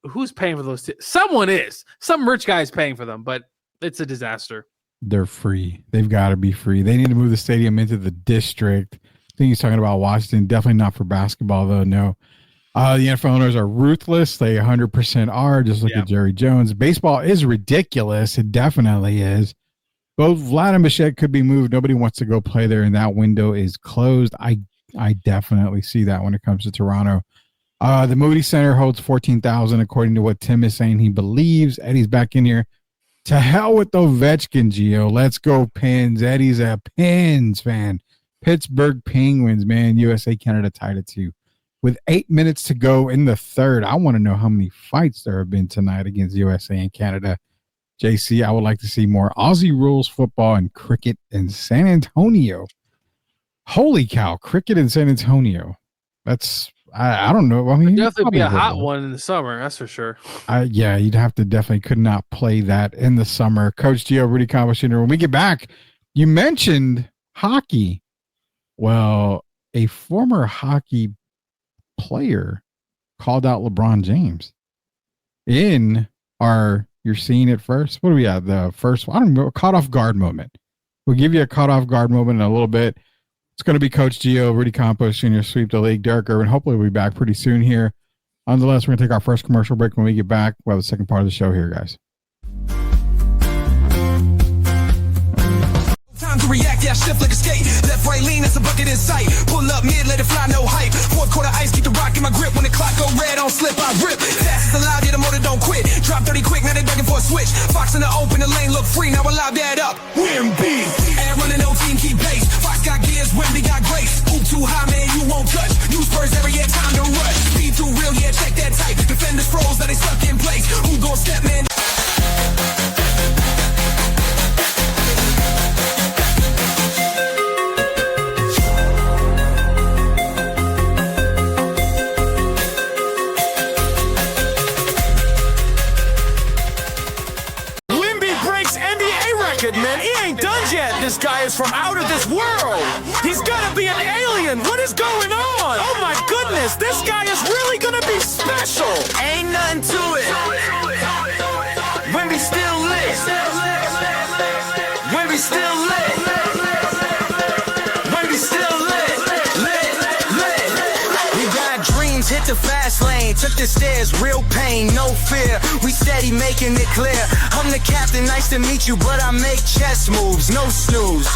who's paying for those? Someone is. Some rich guy is paying for them, but it's a disaster. They're free. They've got to be free. They need to move the stadium into the district. I think he's talking about Washington. Definitely not for basketball, though. No. The NFL owners are ruthless. They 100% are. Just look at Jerry Jones. Baseball is ridiculous. It definitely is. Both Vlad and Bichette could be moved. Nobody wants to go play there, and that window is closed. I definitely see that when it comes to Toronto. The Moody Center holds 14,000, according to what Tim is saying. He believes Eddie's back in here. To hell with Ovechkin, Gio. Let's go Pens. Eddie's a Pens fan. Pittsburgh Penguins, man. USA, Canada tied it 2. with 8 minutes to go in the third. I want to know how many fights there have been tonight against USA and Canada. JC, I would like to see more Aussie rules football and cricket in San Antonio. Holy cow, cricket in San Antonio. That's, I don't know. I mean, definitely be a hot one in the summer, that's for sure. Yeah, you'd have to definitely could not play that in the summer. Coach Gio, Rudy Campos Jr., when we get back, you mentioned hockey. Well, a former hockey player called out LeBron James in our, you're seeing it first. What do we have? The first, I don't know, caught off guard moment. We'll give you a caught off guard moment in a little bit. It's going to be Coach Gio, Rudy Campos Jr., Sweep the League, Derek Irvin. Hopefully we'll be back pretty soon here. Nonetheless, we're going to take our first commercial break. When we get back, we'll have the second part of the show here, guys. Time to react, yeah, shift like a skate. Left, right, lean, that's a bucket in sight. Pull up mid, let it fly, no hype. Fourth quarter ice, keep the rock in my grip. When the clock go red, on slip, I rip. Fast is allowed, yeah, the motor don't quit. Drop 30 quick, now they begging for a switch. Fox in the open, the lane look free, now allow that up. Wemby, and running no team, keep pace. Fox got gears, Wemby got grace. Hoop too high, man, you won't touch. New Spurs every year, time to rush. Speed too real, yeah, check that type. Defenders froze, now they stuck in place. Who gon' step, man? Man, he ain't done yet. This guy is from out of this world. He's gotta be an alien. What is going on? Oh my goodness, this guy is really gonna be special. Ain't nothing to it. Wemby still lit. Wemby still lit. Wemby still lit. Lit. We got dreams, hit the fast lane. Took the stairs, real pain, no fear. We steady making it clear. I'm the captain, nice to meet you, but I make chess moves, no snooze.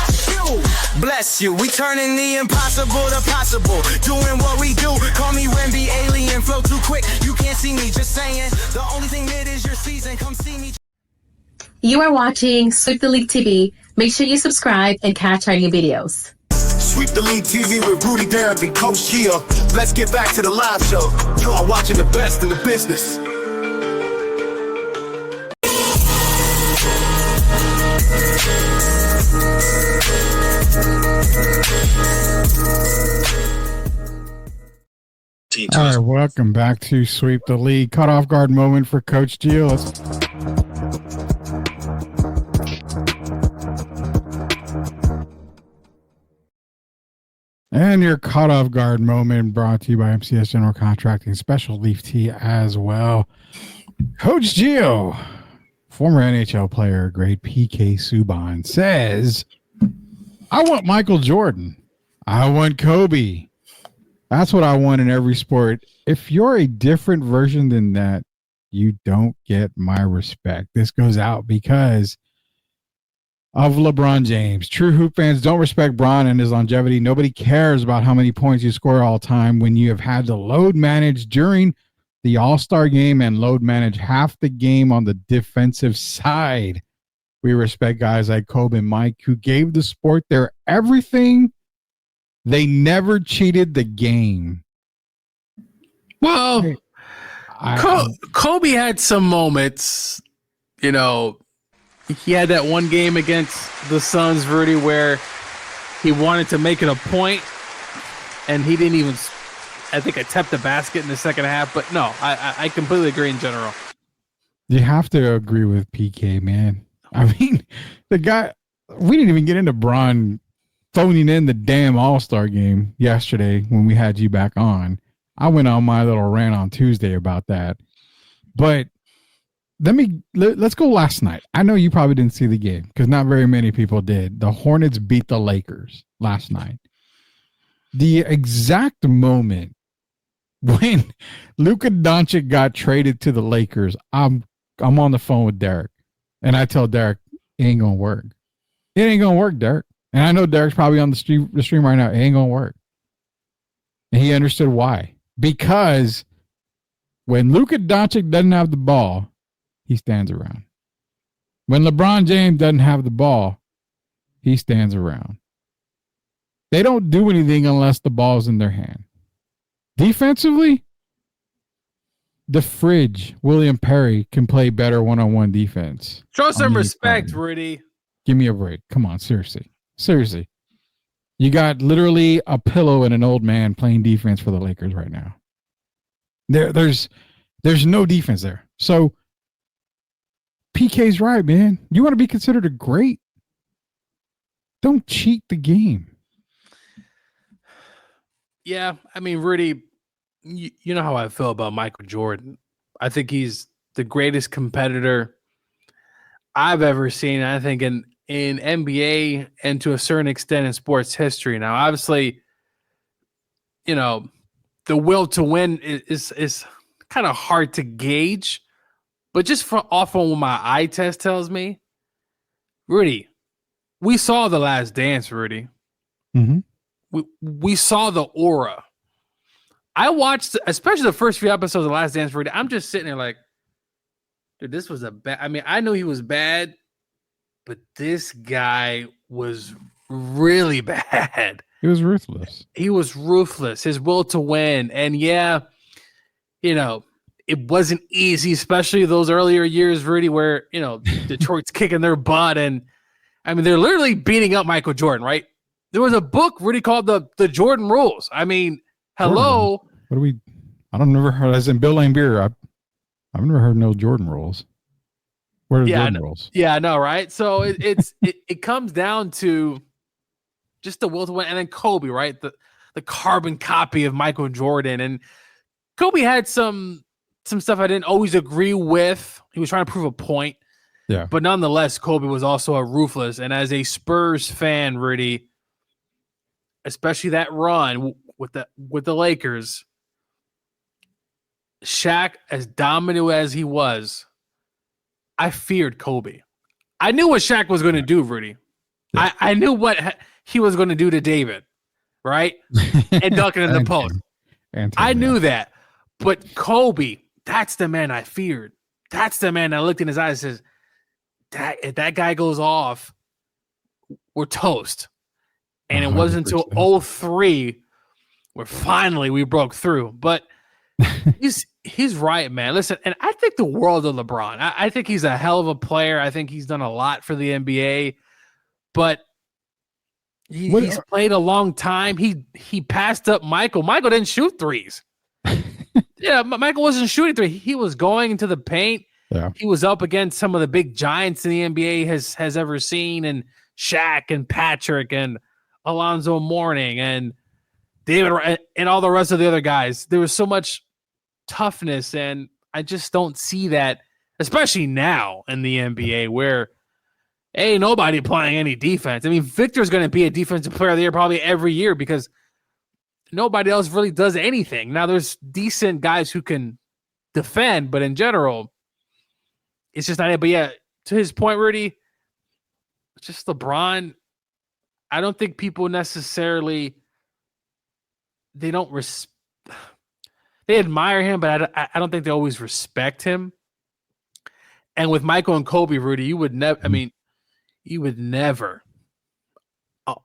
Bless you, we turning the impossible to possible. Doing what we do, call me Wemby, alien, flow too quick. You can't see me, just saying. The only thing that is your season, come see me. You are watching Sweep the League TV. Make sure you subscribe and catch our new videos. Sweep the League TV with Rudy, Derek, and Coach Gio. Let's get back to the live show. You are watching the best in the business. All right, welcome back to Sweep the League. Cut off guard moment for Coach Gio. And your cut off guard moment brought to you by MCS General Contracting, Special Leaf Tea as well. Coach Gio, former NHL player, great PK Subban, says, I want Michael Jordan. I want Kobe. That's what I want in every sport. If you're a different version than that, you don't get my respect. This goes out because of LeBron James. True hoop fans don't respect Bron and his longevity. Nobody cares about how many points you score all time when you have had to load manage during the All-Star game and load manage half the game on the defensive side. We respect guys like Kobe and Mike who gave the sport their everything. They never cheated the game. Well, Kobe had some moments, you know. He had that one game against the Suns, Rudy, where he wanted to make it a point, and he didn't even, I think, attempt the basket in the second half. But no, I completely agree in general. You have to agree with PK, man. I mean, the guy, we didn't even get into Bron phoning in the damn All-Star game yesterday when we had you back on. I went on my little rant on Tuesday about that. But let's go last night. I know you probably didn't see the game because not very many people did. The Hornets beat the Lakers last night. The exact moment when Luka Doncic got traded to the Lakers, I'm on the phone with Derek, and I tell Derek, it ain't gonna work. It ain't gonna work, Derek. And I know Derek's probably on the stream right now. It ain't gonna work. And he understood why. Because when Luka Doncic doesn't have the ball, he stands around. When LeBron James doesn't have the ball, he stands around. They don't do anything unless the ball's in their hand. Defensively, the fridge, William Perry, can play better one-on-one defense. Show some On the respect, opponent. Rudy. Give me a break. Come on, seriously. Seriously. You got literally a pillow and an old man playing defense for the Lakers right now. There's no defense there. So PK's right, man. You want to be considered a great? Don't cheat the game. Yeah, I mean, Rudy, you know how I feel about Michael Jordan. I think he's the greatest competitor I've ever seen. I think in NBA and to a certain extent in sports history. Now, obviously, you know, the will to win is kind of hard to gauge, but just off on what my eye test tells me, Rudy, we saw The Last Dance, Rudy. Mm-hmm. We saw the aura. I watched, especially the first few episodes of The Last Dance, Rudy. I'm just sitting there like, dude, this was a bad. I mean, I knew he was bad, but this guy was really bad. He was ruthless. He was ruthless. His will to win. And yeah, you know, it wasn't easy, especially those earlier years, Rudy, where, you know, Detroit's kicking their butt. And I mean, they're literally beating up Michael Jordan, right? There was a book, Rudy, called the Jordan Rules. I mean, hello. What do we? I don't never heard. As in Bill Laimbeer, I've never heard no Jordan rules. What are the Jordan rules? Yeah, I know, right? So it comes down to just the will to win, and then Kobe, right? The carbon copy of Michael Jordan, and Kobe had some stuff I didn't always agree with. He was trying to prove a point, yeah. But nonetheless, Kobe was also a ruthless. And as a Spurs fan, Rudy, especially that run with the Lakers, Shaq, as dominant as he was, I feared Kobe. I knew what Shaq was going to do, Rudy. Yeah. I knew what he was going to do to David, right? And dunking in the post. I knew that. But Kobe, that's the man I feared. That's the man I looked in his eyes and says, if that guy goes off, we're toast. And 100%. It wasn't until 2003 where finally we broke through. But he's right, man. Listen, and I think the world of LeBron. I think he's a hell of a player. I think he's done a lot for the NBA. But he's played a long time. He passed up Michael. Michael didn't shoot threes. Yeah, Michael wasn't shooting three. He was going into the paint. Yeah. He was up against some of the big giants in the NBA has ever seen, and Shaq and Patrick and Alonzo Mourning and David and all the rest of the other guys. There was so much toughness, and I just don't see that, especially now in the NBA where ain't nobody playing any defense. I mean, Victor's going to be a defensive player of the year probably every year because nobody else really does anything. Now, there's decent guys who can defend, but in general, it's just not it. But yeah, to his point, Rudy, just LeBron, I don't think people necessarily, they admire him, but I don't think they always respect him. And with Michael and Kobe, Rudy, you would never,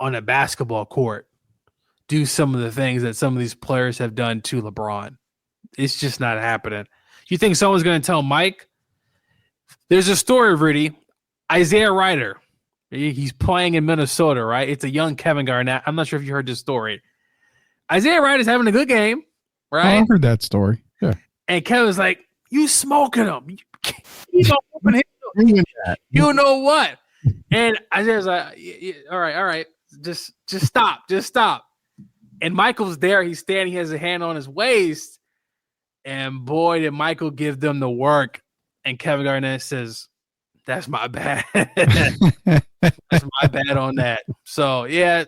on a basketball court do some of the things that some of these players have done to LeBron. It's just not happening. You think someone's going to tell Mike? There's a story, Rudy. Isaiah Ryder. He's playing in Minnesota, right? It's a young Kevin Garnett. I'm not sure if you heard this story. Isaiah Ryder's having a good game, right? I heard that story. Yeah. And Kevin's like, you smoking him. You don't open him. You know what? And Isaiah's like, all right. Just stop. And Michael's there. He's standing. He has a hand on his waist. And boy, did Michael give them the work. And Kevin Garnett says, that's my bad. That's my bad on that. So, yeah,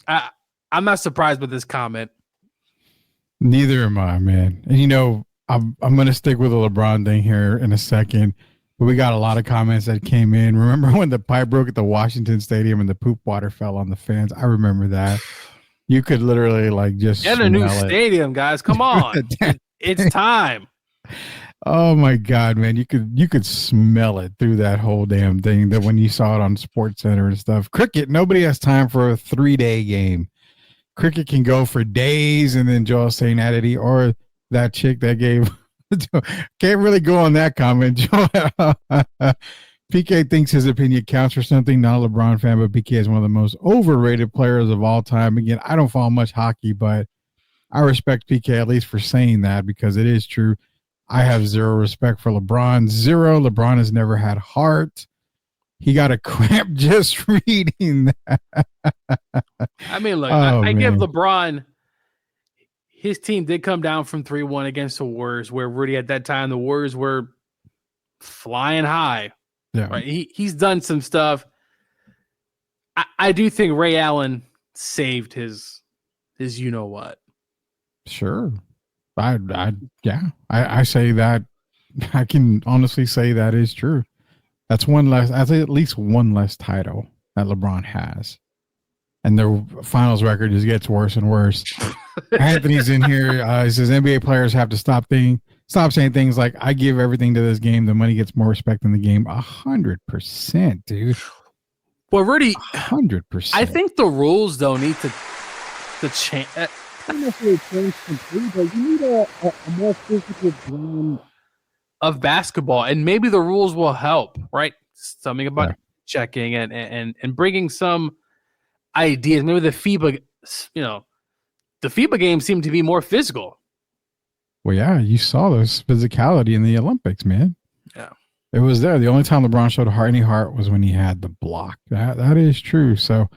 I'm not surprised with this comment. Neither am I, man. And, I'm going to stick with the LeBron thing here in a second. But we got a lot of comments that came in. Remember when the pipe broke at the Washington Stadium and the poop water fell on the fans? I remember that. You could literally just get a new stadium, guys. Come on. It's time. Oh my God, man. You could smell it through that whole damn thing that when you saw it on Sports Center and stuff. Cricket, nobody has time for a 3-day game. cricket can go for days, and then Joel saying that Eddie or that chick that gave can't really go on that comment. Joel, PK thinks his opinion counts for something. Not a LeBron fan, but PK is one of the most overrated players of all time. Again, I don't follow much hockey, but I respect PK at least for saying that because it is true. I have zero respect for LeBron. Zero. LeBron has never had heart. He got a cramp just reading that. I mean, look, Oh, I give man. LeBron, his team did come down from 3-1 against the Warriors, where Rudy at that time, the Warriors were flying high. Yeah. Right? He's done some stuff. I do think Ray Allen saved his you know what. Sure. I say that. I can honestly say that is true. That's one less. That's at least one less title that LeBron has, and their finals record just gets worse and worse. Anthony's in here. He says NBA players have to stop saying things like "I give everything to this game. The money gets more respect in the game." 100%, dude. Well, Rudy, 100%. I think the rules though need to change. Not necessarily change completely, but you need a more physical brand. Of basketball, and maybe the rules will help, right? Something about checking and bringing some ideas. Maybe the FIBA, the FIBA games seem to be more physical. Well, yeah, you saw this physicality in the Olympics, man. Yeah, it was there. The only time LeBron showed any heart was when he had the block. That is true. So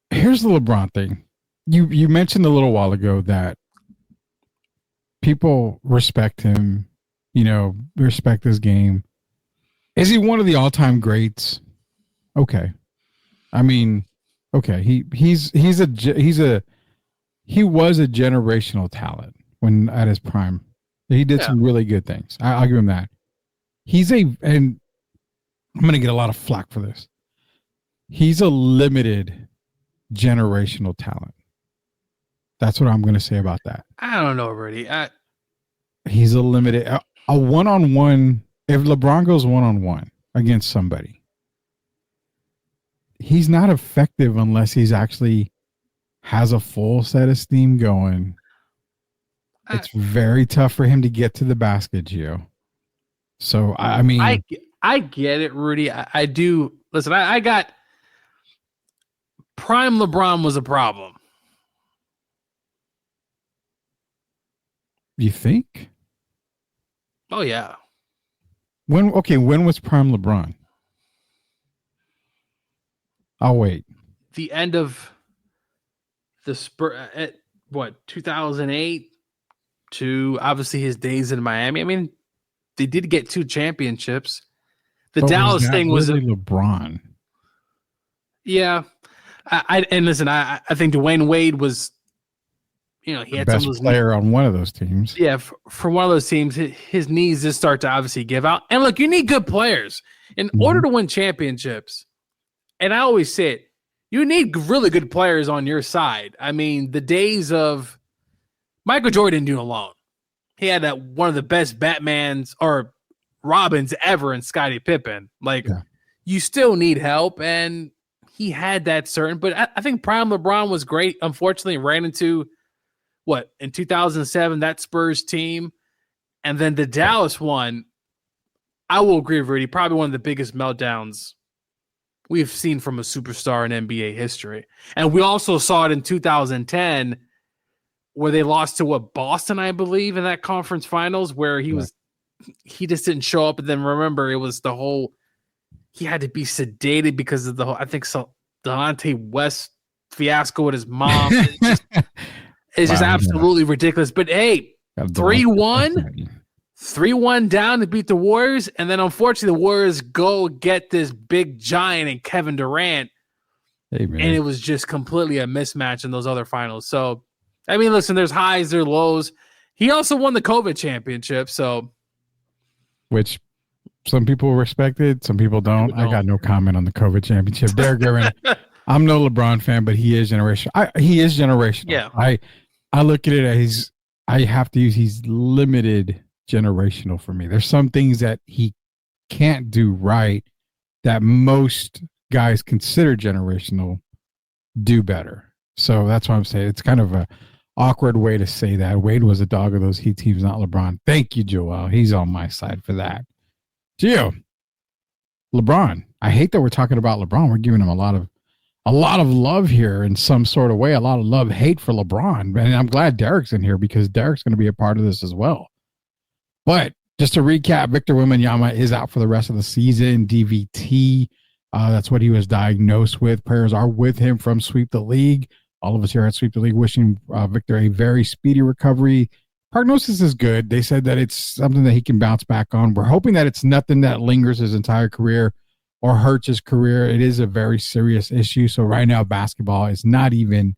here's the LeBron thing. You mentioned a little while ago that people respect him. Respect his game. Is he one of the all-time greats? Okay. I mean, okay. He was a generational talent when at his prime. He did some really good things. I'll give him that. And I'm going to get a lot of flack for this. He's a limited generational talent. That's what I'm going to say about that. I don't know, Rudy. He's a limited. A one-on-one, if LeBron goes one-on-one against somebody, he's not effective unless he's actually has a full set of steam going. It's very tough for him to get to the basket, Gio. So, I mean... I get it, Rudy. I do. Listen, I got... Prime LeBron was a problem. You think? Oh, yeah. When was prime LeBron? I'll wait. The end of the Spurs, 2008 to obviously his days in Miami. I mean, they did get 2 championships. The Dallas thing was LeBron. Yeah. And listen, I think Dwayne Wade was, he had best some of those player on one of those teams. Yeah, for one of those teams, his knees just start to obviously give out. And look, you need good players in order to win championships. And I always say it, you need really good players on your side. I mean, the days of Michael Jordan doing alone. He had that one of the best Batmans or Robins ever in Scottie Pippen. You still need help, and he had that certain. But I think prime LeBron was great. Unfortunately, ran into in 2007, that Spurs team, and then the Dallas one. I will agree with Rudy, probably one of the biggest meltdowns we've seen from a superstar in NBA history. And we also saw it in 2010 where they lost to Boston, I believe, in that conference finals where he just didn't show up. And then remember, it was the whole, he had to be sedated because of the whole, I think Delonte West fiasco with his mom. It's just absolutely ridiculous. But hey, 3-1 down to beat the Warriors, and then unfortunately the Warriors go get this big giant in Kevin Durant, and it was just completely a mismatch in those other finals. So, I mean, listen, there's highs, there's lows. He also won the COVID championship, which some people respected, some people don't. I got no comment on the COVID championship. Derek Griffin, I'm no LeBron fan, but he is generational. He is generational. Yeah, I look at it as I have to use he's limited generational for me. There's some things that he can't do right that most guys consider generational do better. So that's what I'm saying. It's kind of a awkward way to say that. Wade was a dog of those Heat teams, not LeBron. Thank you, Joel. He's on my side for that. Gio, LeBron. I hate that we're talking about LeBron. We're giving him a lot of love here in some sort of way. A lot of love, hate for LeBron. And I'm glad Derek's in here because Derek's going to be a part of this as well. But just to recap, Victor Wembanyama is out for the rest of the season. DVT. That's what he was diagnosed with. Prayers are with him from Sweep the League. All of us here at Sweep the League wishing Victor a very speedy recovery. Prognosis is good. They said that it's something that he can bounce back on. We're hoping that it's nothing that lingers his entire career or hurts his career. It is a very serious issue. So right now, basketball is don't even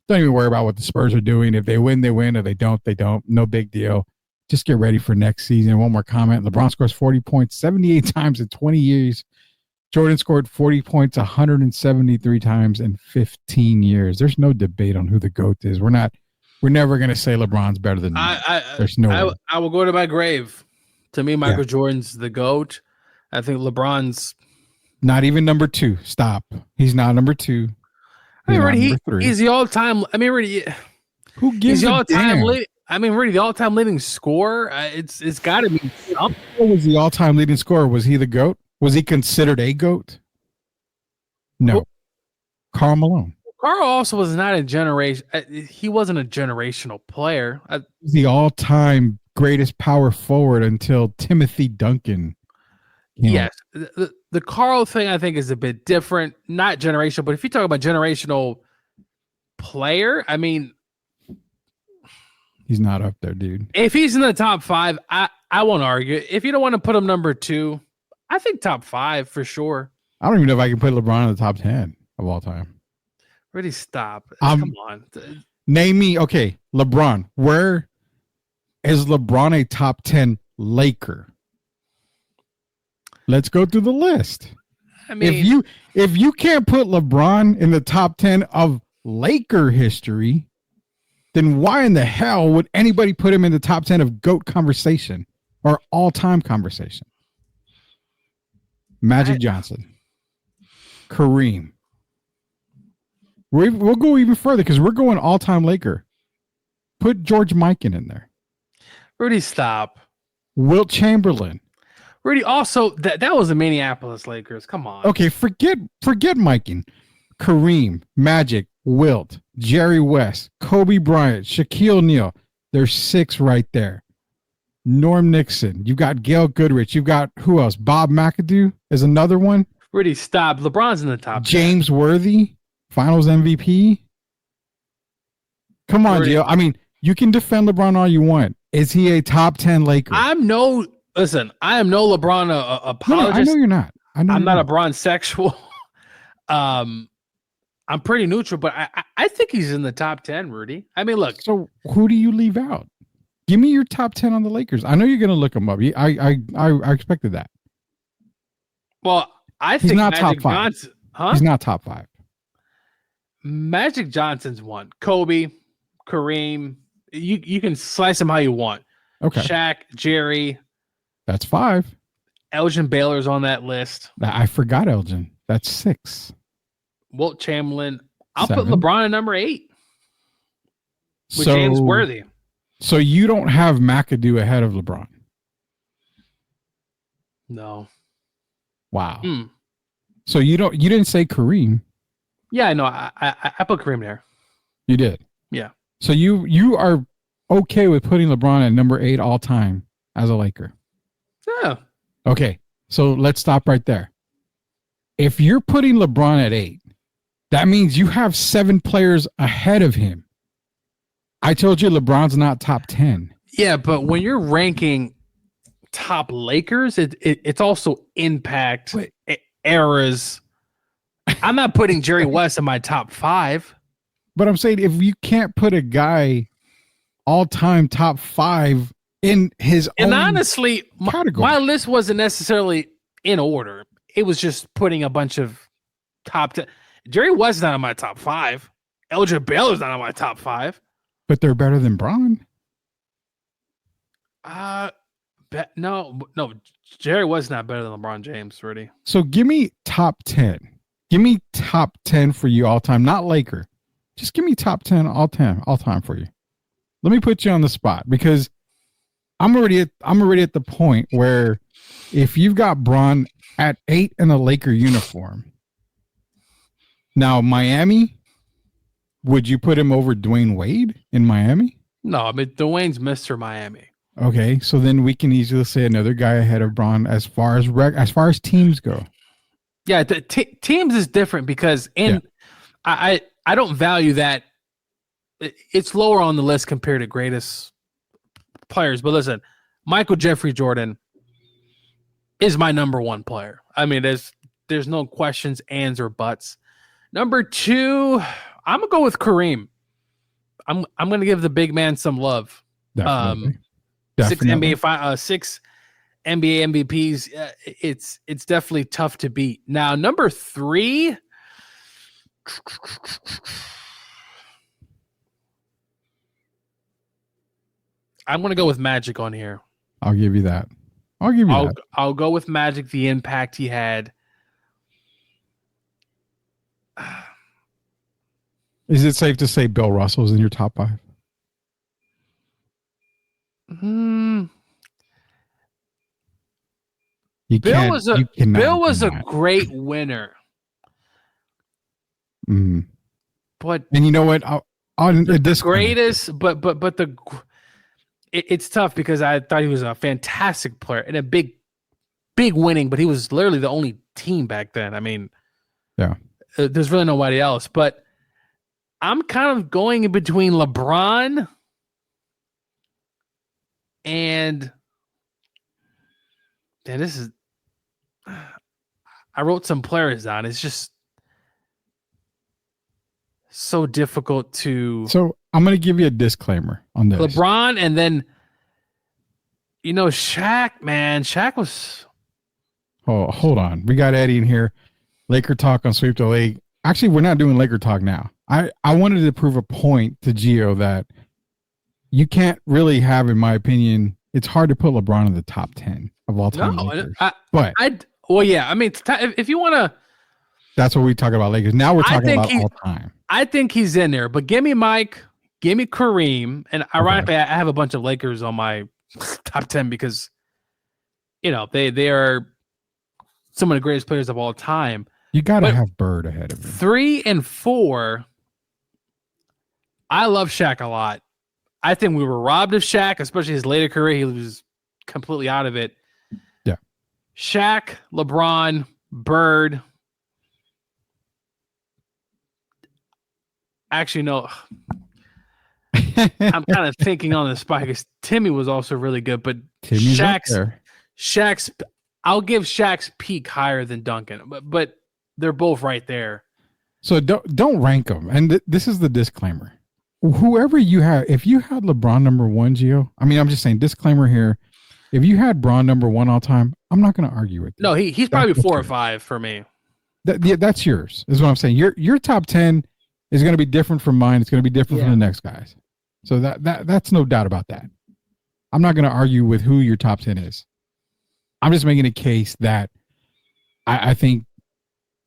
worry about what the Spurs are doing. If they win, they win. If they don't, they don't. No big deal. Just get ready for next season. One more comment. LeBron scores 40 points 78 times in 20 years. Jordan scored 40 points 173 times in 15 years. There's no debate on who the GOAT is. We're never going to say LeBron's better than There's no way. I will go to my grave. To me, Michael Jordan's the GOAT. I think LeBron's not even number 2. Stop. He's not number 2. He's the all-time. I mean, really, who gives the all-time? Really, the all-time leading scorer. It's got to be. What was the all-time leading scorer? Was he the GOAT? Was he considered a GOAT? No. Karl Malone. Karl also was not a generation. He wasn't a generational player. The all-time greatest power forward until Timothy Duncan. Yes, the Karl thing I think is a bit different. Not generational, but if you talk about generational player, I mean, he's not up there, dude. If he's in the top 5, I won't argue. If you don't want to put him number 2, I think top 5 for sure. I don't even know if I can put LeBron in the top 10 of all time. Really stop. Come on. Name me. Okay, LeBron. Where is LeBron a top 10 Laker? Let's go through the list. I mean, if you can't put LeBron in the top 10 of Laker history, then why in the hell would anybody put him in the top 10 of GOAT conversation or all-time conversation? Magic Johnson, Kareem. We'll go even further because we're going all-time Laker. Put George Mikan in there. Rudy, stop. Wilt Chamberlain. Rudy, also that was the Minneapolis Lakers. Come on. Okay, forget Mikan. Kareem, Magic, Wilt, Jerry West, Kobe Bryant, Shaquille O'Neal. There's 6 right there. Norm Nixon. You've got Gail Goodrich. You've got who else? Bob McAdoo is another one. Rudy, stop. LeBron's in the top 10. James Worthy, Finals MVP. Come on, Gio. I mean, you can defend LeBron all you want. Is he a top 10 Laker? I am no LeBron apologist. I know you're not. I'm not a LeBron sexual. I'm pretty neutral, but I think he's in the top 10, Rudy. I mean, look. So who do you leave out? Give me your top 10 on the Lakers. I know you're going to look them up. I expected that. Well, I think he's not Magic top 5. Johnson, huh? He's not top 5. Magic Johnson's one. Kobe, Kareem. You can slice them how you want. Okay. Shaq, Jerry. That's 5. Elgin Baylor's on that list. I forgot Elgin. That's 6. Wilt Chamberlain. I'll 7. put LeBron at number 8. With James Worthy. So you don't have McAdoo ahead of LeBron? No. Wow. So you didn't say Kareem? Yeah, no, I put Kareem there. You did? Yeah. So you are okay with putting LeBron at number 8 all time as a Laker? Yeah. Okay. So let's stop right there. If you're putting LeBron at 8, that means you have 7 players ahead of him. I told you LeBron's not top 10. Yeah, but when you're ranking top Lakers, it's also impact eras. I'm not putting Jerry West in my top 5. But I'm saying if you can't put a guy all-time top 5 in his own honestly, category. My list wasn't necessarily in order. It was just putting a bunch of top 10. Jerry West's not in my top 5. Elgin Baylor's not in my top 5. But they're better than Bron. No. Jerry West's not better than LeBron James, Rudy. So give me top 10. Give me top 10 for you all time, not Laker. Just give me top 10 all time for you. Let me put you on the spot because I'm already at the point where if you've got Bron at 8 in a Laker uniform, now Miami, would you put him over Dwayne Wade in Miami? No, I mean Dwayne's Mr. Miami. Okay, so then we can easily say another guy ahead of Bron as far as teams go. Yeah, teams is different because I don't value that. It's lower on the list compared to greatest players. But listen, Michael Jeffrey Jordan is my number one player. I mean, there's no questions, ands, or buts. Number 2, I'm gonna go with Kareem. I'm gonna give the big man some love. Definitely. 6 NBA MVPs. It's definitely tough to beat. Now, number 3. I'm going to go with Magic on here. I'll give you that. I'll go with Magic, the impact he had. Is it safe to say Bill Russell's in your top 5? Bill was a great winner. But you know what? The greatest, it's tough because I thought he was a fantastic player and a big winning, but he was literally the only team back then. I mean, there's really nobody else. But I'm kind of going in between LeBron and this is. I wrote some players down. It's just so difficult to. So I'm going to give you a disclaimer on this. LeBron and then, Shaq, man. Shaq was. Oh, hold on. We got Eddie in here. Laker talk on Sweep the League. Actually, we're not doing Laker talk now. I wanted to prove a point to Gio that you can't really have, in my opinion, it's hard to put LeBron in the top 10 of all time. I mean, if you want to. That's what we talk about Lakers. Now we're talking about all time. I think he's in there, but give me Mike, give me Kareem, and ironically, I have a bunch of Lakers on my top 10 because, they are some of the greatest players of all time. You got to have Bird ahead of him. 3 and 4, I love Shaq a lot. I think we were robbed of Shaq, especially his later career. He was completely out of it. Yeah. Shaq, LeBron, Bird. Actually, no. I'm kind of thinking on the spot because Timmy was also really good, but Timmy's Shaq's. I'll give Shaq's peak higher than Duncan, but they're both right there. So don't rank them. And this is the disclaimer. Whoever you have, if you had LeBron number 1, Gio, I mean, I'm just saying disclaimer here. If you had Bron number 1 all time, I'm not going to argue with you. No, he's probably 4 or 5 for me. That's yours, is what I'm saying. Your top 10 is going to be different from mine. It's going to be different from the next guy's. So that's no doubt about that. I'm not going to argue with who your top 10 is. I'm just making a case that I think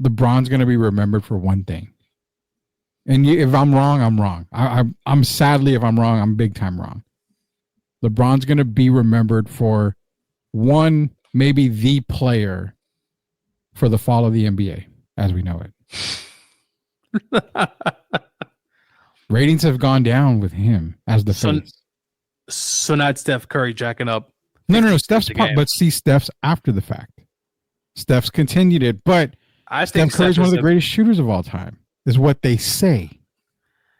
LeBron's going to be remembered for one thing. And if I'm wrong, I'm wrong. I'm sadly, if I'm wrong, I'm big time wrong. LeBron's going to be remembered for one, maybe the player for the fall of the NBA as we know it. Ratings have gone down with him as the face. So not Steph Curry jacking up. No. Steph's part, but see Steph's after the fact. Steph's continued it, but I think Steph Curry's one of the greatest shooters of all time. Is what they say.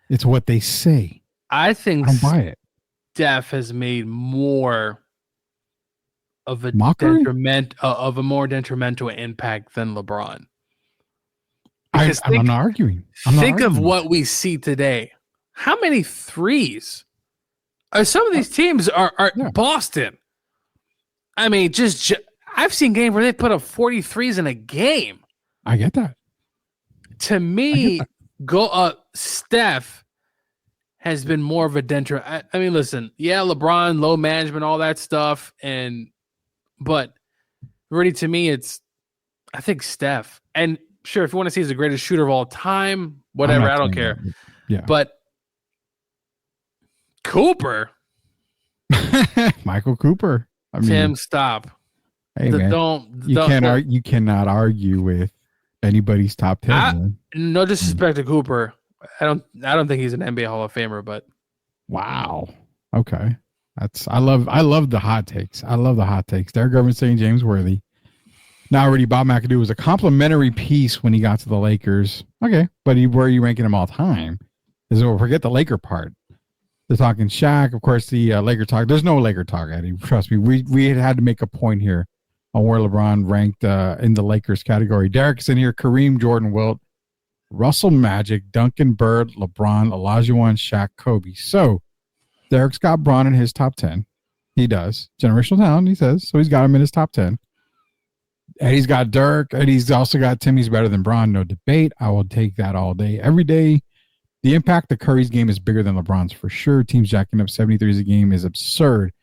It's what they say. I think I don't buy it. Steph has made more of a more detrimental impact than LeBron. I'm not arguing. Think of what we see today. How many threes? Some of these teams are Boston. I mean, I've seen games where they put up 43s in a game. I get that. To me, Steph has been more of a detriment. I mean, listen, LeBron, low management, all that stuff, but really to me, I think Steph. And sure, if you want to see he's the greatest shooter of all time, whatever, I don't care. Yeah. But Cooper, Michael Cooper. I mean, Tim, stop. hey man, you cannot argue with anybody's top 10. Man. No disrespect to Cooper. I don't think he's an NBA Hall of Famer, but wow. Okay. I love the hot takes. I love the hot takes. Derek Irvin saying James Worthy. Now already Bob McAdoo was a complimentary piece when he got to the Lakers. Okay, but where are you ranking him all time? Forget the Laker part. They're talking Shaq, of course. The Laker talk. There's no Laker talk, Eddie. Trust me. We had to make a point here on where LeBron ranked in the Lakers category. Derek's in here. Kareem, Jordan, Wilt, Russell, Magic, Duncan, Bird, LeBron, Olajuwon, Shaq, Kobe. So Derek's got Bron in his top 10. He does. Generational talent, he says. So he's got him in his top 10. Eddie's got Dirk. Eddie's also got Timmy's better than Bron. No debate. I will take that all day, every day. The impact of Curry's game is bigger than LeBron's for sure. Teams jacking up 73s a game is absurd.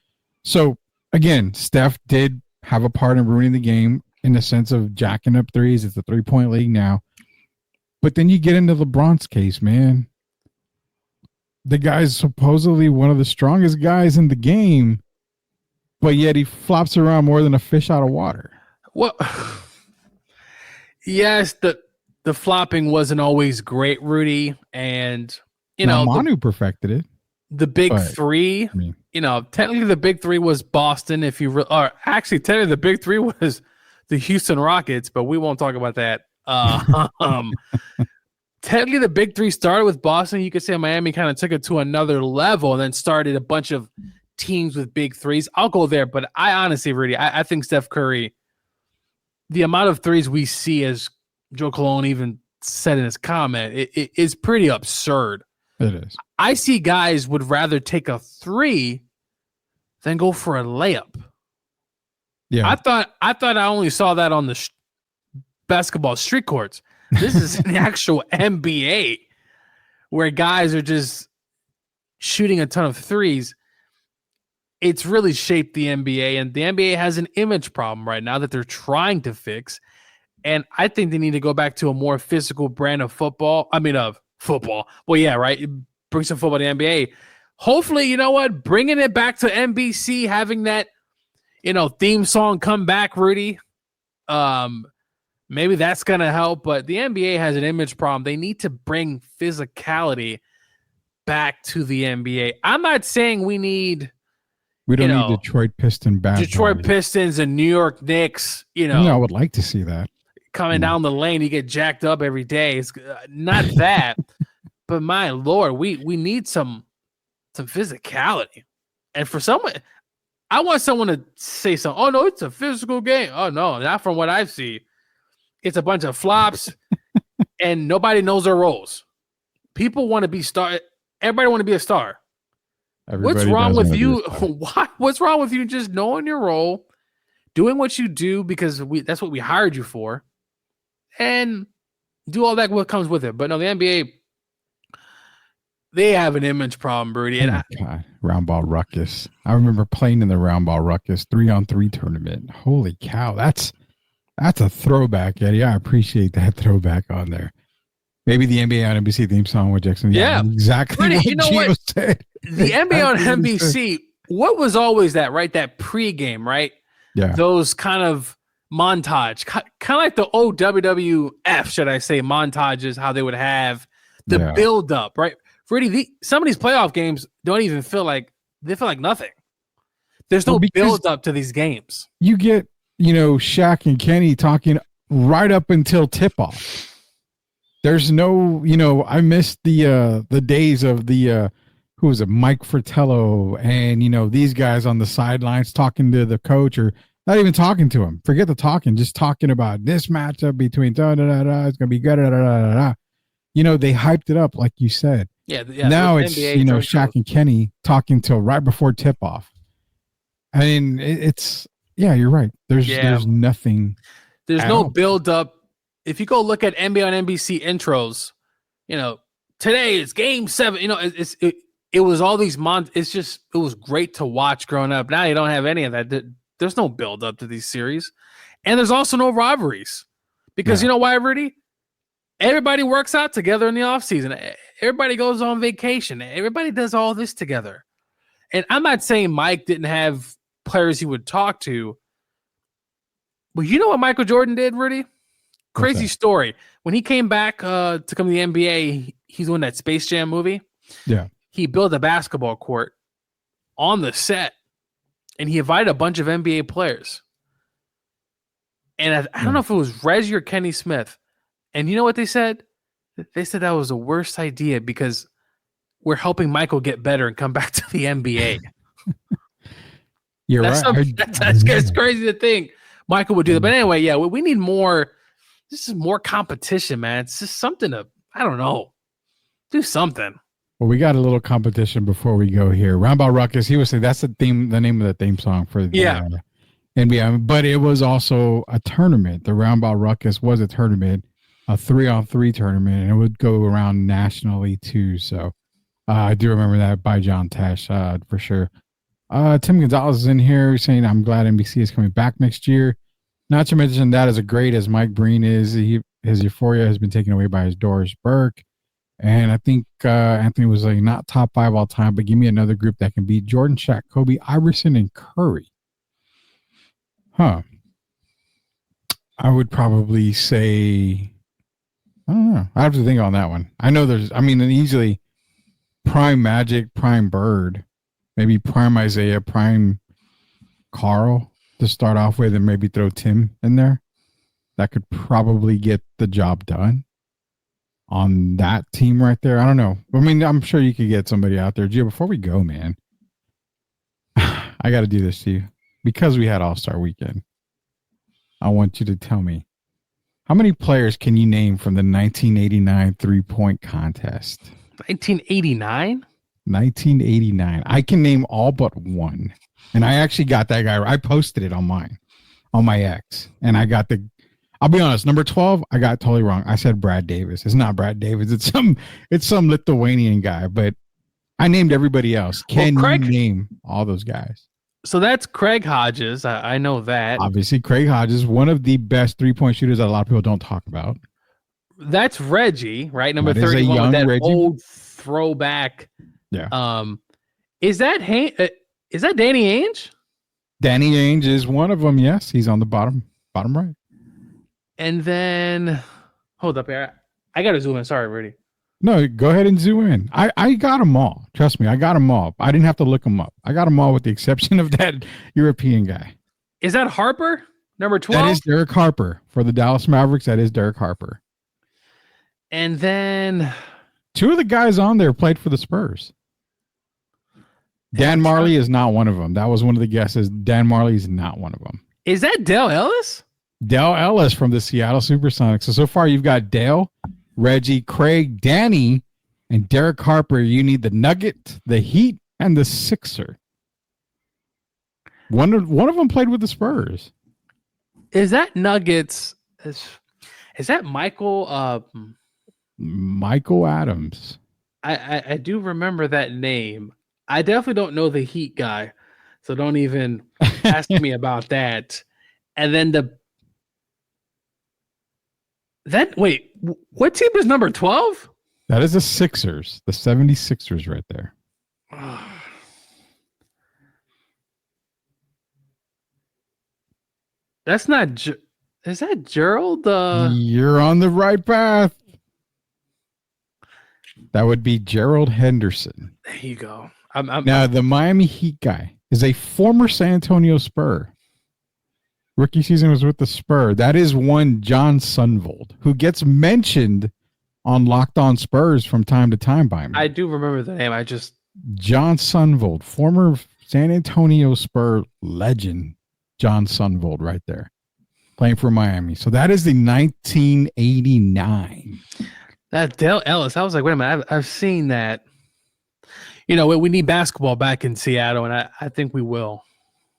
So, again, Steph did have a part in ruining the game in the sense of jacking up threes. It's a three-point league now. But then you get into LeBron's case, man. The guy's supposedly one of the strongest guys in the game, but yet he flops around more than a fish out of water. Well, yes, the flopping wasn't always great, Rudy, and Manu perfected it. The big three, technically the big three was Boston. Technically the big three was the Houston Rockets, but we won't talk about that. Technically the big three started with Boston. You could say Miami kind of took it to another level and then started a bunch of teams with big threes. I'll go there, but I honestly, Rudy, I think Steph Curry. The amount of threes we see, as Joe Colon even said in his comment, it is pretty absurd. It is. I see guys would rather take a three than go for a layup. Yeah, I thought I only saw that on the basketball street courts. This is an actual NBA where guys are just shooting a ton of threes. It's really shaped the NBA, and the NBA has an image problem right now that they're trying to fix. And I think they need to go back to a more physical brand of football. Of football. Well, yeah, right. Bring some football to the NBA. Hopefully, you know what? Bringing it back to NBC, having that, theme song come back, Rudy. Maybe that's going to help. But the NBA has an image problem. They need to bring physicality back to the NBA. I'm not saying we don't need Detroit Pistons back. Detroit Pistons and New York Knicks, I would like to see that. Coming down the lane, you get jacked up every day. It's not that. But my Lord, we need some physicality. And for someone, I want someone to say something. Oh, no, it's a physical game. Oh, no, not from what I see. It's a bunch of flops, and nobody knows their roles. People want to be star. Everybody want to be a star. What's wrong with you? What's wrong with you just knowing your role, doing what you do because that's what we hired you for, and do all that what comes with it. But no, the NBA, they have an image problem, Brady. And God, round ball ruckus. I remember playing in the round ball ruckus 3-on-3 tournament. Holy cow, that's a throwback, Eddie. I appreciate that throwback on there. Maybe the NBA on NBC theme song with Jackson. Yeah, exactly. Brady, what you know Gio what? said. The NBA on NBC. What was always that, right? That pregame, right? Yeah. Those kind of montage, kind of like the old WWF, should I say, montages, how they would have the build up, right? Freddie, some of these playoff games don't even feel like nothing. There's no build up to these games. You get, Shaq and Kenny talking right up until tip off. There's no, I missed the days of the who was it, Mike Fratello, and these guys on the sidelines talking to the coach or not even talking to him. Forget the talking, just talking about this matchup between it's gonna be good. They hyped it up like you said. Yeah. Now it's Shaq and Kenny talking till right before tip off. I mean, it's you're right. There's nothing. There's no build up. If you go look at NBA on NBC intros, today it's game 7. It was all these it was great to watch growing up. Now you don't have any of that. There's no build up to these series, and there's also no rivalries because you know why, Rudy? Everybody works out together in the offseason. Everybody goes on vacation. Everybody does all this together. And I'm not saying Mike didn't have players he would talk to. But you know what Michael Jordan did, Rudy? Crazy story. When he came back to come to the NBA, he's doing that Space Jam movie. Yeah. He built a basketball court on the set, and he invited a bunch of NBA players. And I don't know if it was Reggie or Kenny Smith. And you know what they said? They said that was the worst idea because we're helping Michael get better and come back to the NBA. You're right. That's crazy to think Michael would do that. But anyway, yeah, we need more. This is more competition, man. It's just something to, I don't know, do something. Well, we got a little competition before we go here. Roundabout Ruckus, he was saying that's the name of the theme song for the NBA. But it was also a tournament. The Roundabout Ruckus was a tournament, a 3-on-3 tournament, and it would go around nationally too. So I do remember that by John Tesh for sure. Tim Gonzalez is in here saying, I'm glad NBC is coming back next year. Not to mention that as great as Mike Breen is, his euphoria has been taken away by his Doris Burke. And I think Anthony was like, not top 5 all time, but give me another group that can beat Jordan, Shaq, Kobe, Iverson, and Curry. Huh. I would probably say, I don't know. I have to think on that one. I know easily prime Magic, prime Bird, maybe prime Isaiah, prime Carl to start off with, and maybe throw Tim in there. That could probably get the job done on that team right there. I don't know. I mean, I'm sure you could get somebody out there. Gio, before we go, man, I got to do this to you. Because we had All-Star Weekend, I want you to tell me, how many players can you name from the 1989 three-point contest? 1989? 1989. I can name all but one. And I actually got that guy. I posted it on my ex. And I got I'll be honest, number 12, I got totally wrong. I said Brad Davis. It's not Brad Davis. It's some Lithuanian guy. But I named everybody else. Can you name all those guys? So that's Craig Hodges. I know that. Obviously, Craig Hodges, one of the best three-point shooters that a lot of people don't talk about. That's Reggie, right? Number 31 with that Reggie. Old throwback. Yeah. Is that Danny Ainge? Danny Ainge is one of them. Yes, he's on the bottom right. And then, hold up here. I got to zoom in. Sorry, Rudy. No, go ahead and zoom in. I got them all. Trust me, I got them all. I didn't have to look them up. I got them all with the exception of that European guy. Is that Harper? Number 12? That is Derek Harper. For the Dallas Mavericks, that is Derek Harper. And then 2 of the guys on there played for the Spurs. Dan Marley is not one of them. That was one of the guesses. Dan Marley is not one of them. Is that Dale Ellis? Dale Ellis from the Seattle Supersonics. So far you've got Dale, Reggie, Craig, Danny, and Derek Harper. You need the Nugget, the Heat, and the Sixer. One of them played with the Spurs. Is that Nuggets? Is that Michael? Michael Adams. I do remember that name. I definitely don't know the Heat guy, so don't even ask me about that. And then wait, what team is number 12? That is the Sixers, the 76ers right there. That's not, is that Gerald? You're on the right path. That would be Gerald Henderson. There you go. Now, the Miami Heat guy is a former San Antonio Spur. Rookie season was with the Spur. That is one John Sunvold, who gets mentioned on Locked On Spurs from time to time by me. I do remember the name. John Sunvold, former San Antonio Spur legend, John Sunvold right there, playing for Miami. So that is the 1989. That Dale Ellis. I was like, wait a minute. I've seen that. You know, we need basketball back in Seattle, and I think we will.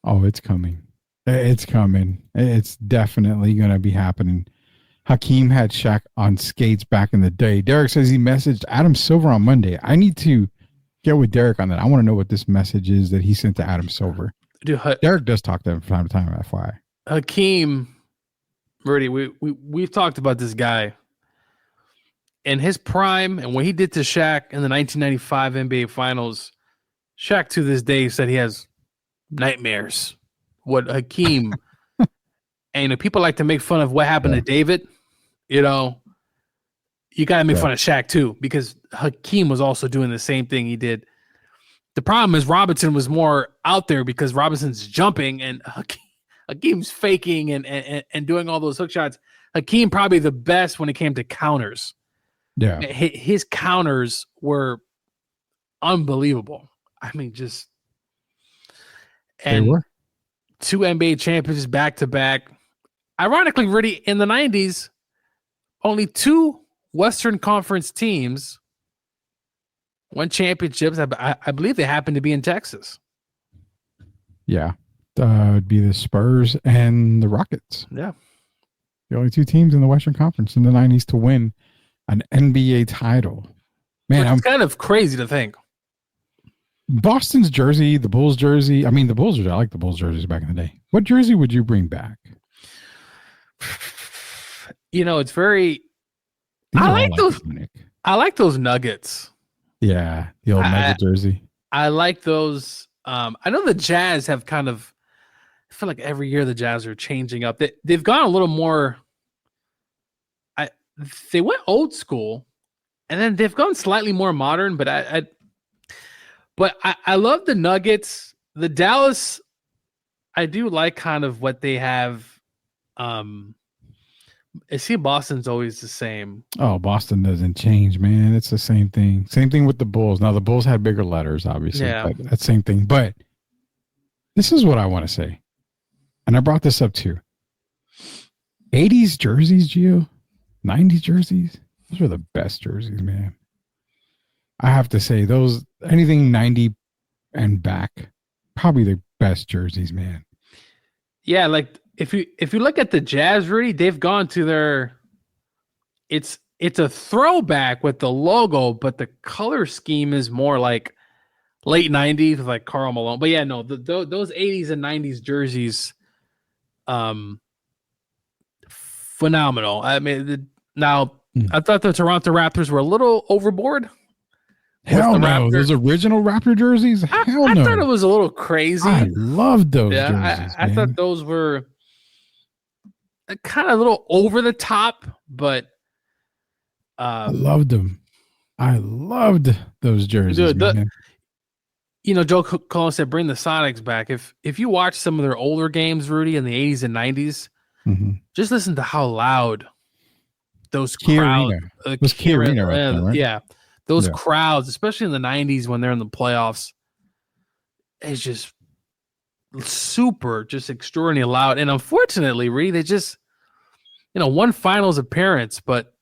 Oh, it's coming. It's coming. It's definitely going to be happening. Hakeem had Shaq on skates back in the day. Derek says he messaged Adam Silver on Monday. I need to get with Derek on that. I want to know what this message is that he sent to Adam Silver. Dude, Derek does talk to him from time to time, FYI. Hakeem, Rudy, we've talked about this guy. in his prime and what he did to Shaq in the 1995 NBA Finals, Shaq to this day said he has nightmares. What Hakeem and people like to make fun of what happened to David. You know, you got to make fun of Shaq too, because Hakeem was also doing the same thing he did. The problem is Robinson was more out there because Robinson's jumping and Hakeem's faking and doing all those hook shots. Hakeem probably the best when it came to counters. Yeah. His counters were unbelievable. I mean, just and They were. 2 NBA championships back to back. Ironically, really in the 90s, only 2 Western Conference teams won championships. I believe they happened to be in Texas. Yeah. It'd be the Spurs and the Rockets. Yeah. The only 2 teams in the Western Conference in the 90s to win an NBA title. Man, it's kind of crazy to think. Boston's jersey, the Bulls jersey. I mean, the Bulls, I like the Bulls jerseys back in the day. What jersey would you bring back? You know, it's very. These I are like all those. iconic. I like those Nuggets. Yeah, the old Nugget jersey. I like those. I know the Jazz have kind of. I feel like every year the Jazz are changing up. They've gone a little more. They went old school, and then they've gone slightly more modern. But I love the Nuggets. The Dallas, I do like kind of what they have. I see Boston's always the same. Oh, Boston doesn't change, man. It's the same thing. Same thing with the Bulls. Now the Bulls had bigger letters, obviously. Yeah. But that same thing. But this is what I want to say, and I brought this up too. 80s jerseys, Gio. 90s jerseys. Those were the best jerseys, man. I have to say, those anything 90 and back, probably the best jerseys, man. Yeah, like if you look at the Jazz, Rudy, they've gone to their. It's a throwback with the logo, but the color scheme is more like late 90s with like Karl Malone. But yeah, no, those 80s and 90s jerseys, phenomenal. I mean, I thought the Toronto Raptors were a little overboard. Hell no. Those original Raptor jerseys? Hell no. I thought it was a little crazy. I loved those jerseys. I thought those were kind of a little over the top, but I loved them. I loved those jerseys. Dude, you know, Joe Cullen said, bring the Sonics back. If you watch some of their older games, Rudy, in the 80s and 90s, just listen to how loud those crowds. It was Key Arena right there, right? Yeah. Those crowds, especially in the 90s when they're in the playoffs, it's just super, just extraordinarily loud. And unfortunately, Reed, they just, one finals appearance, but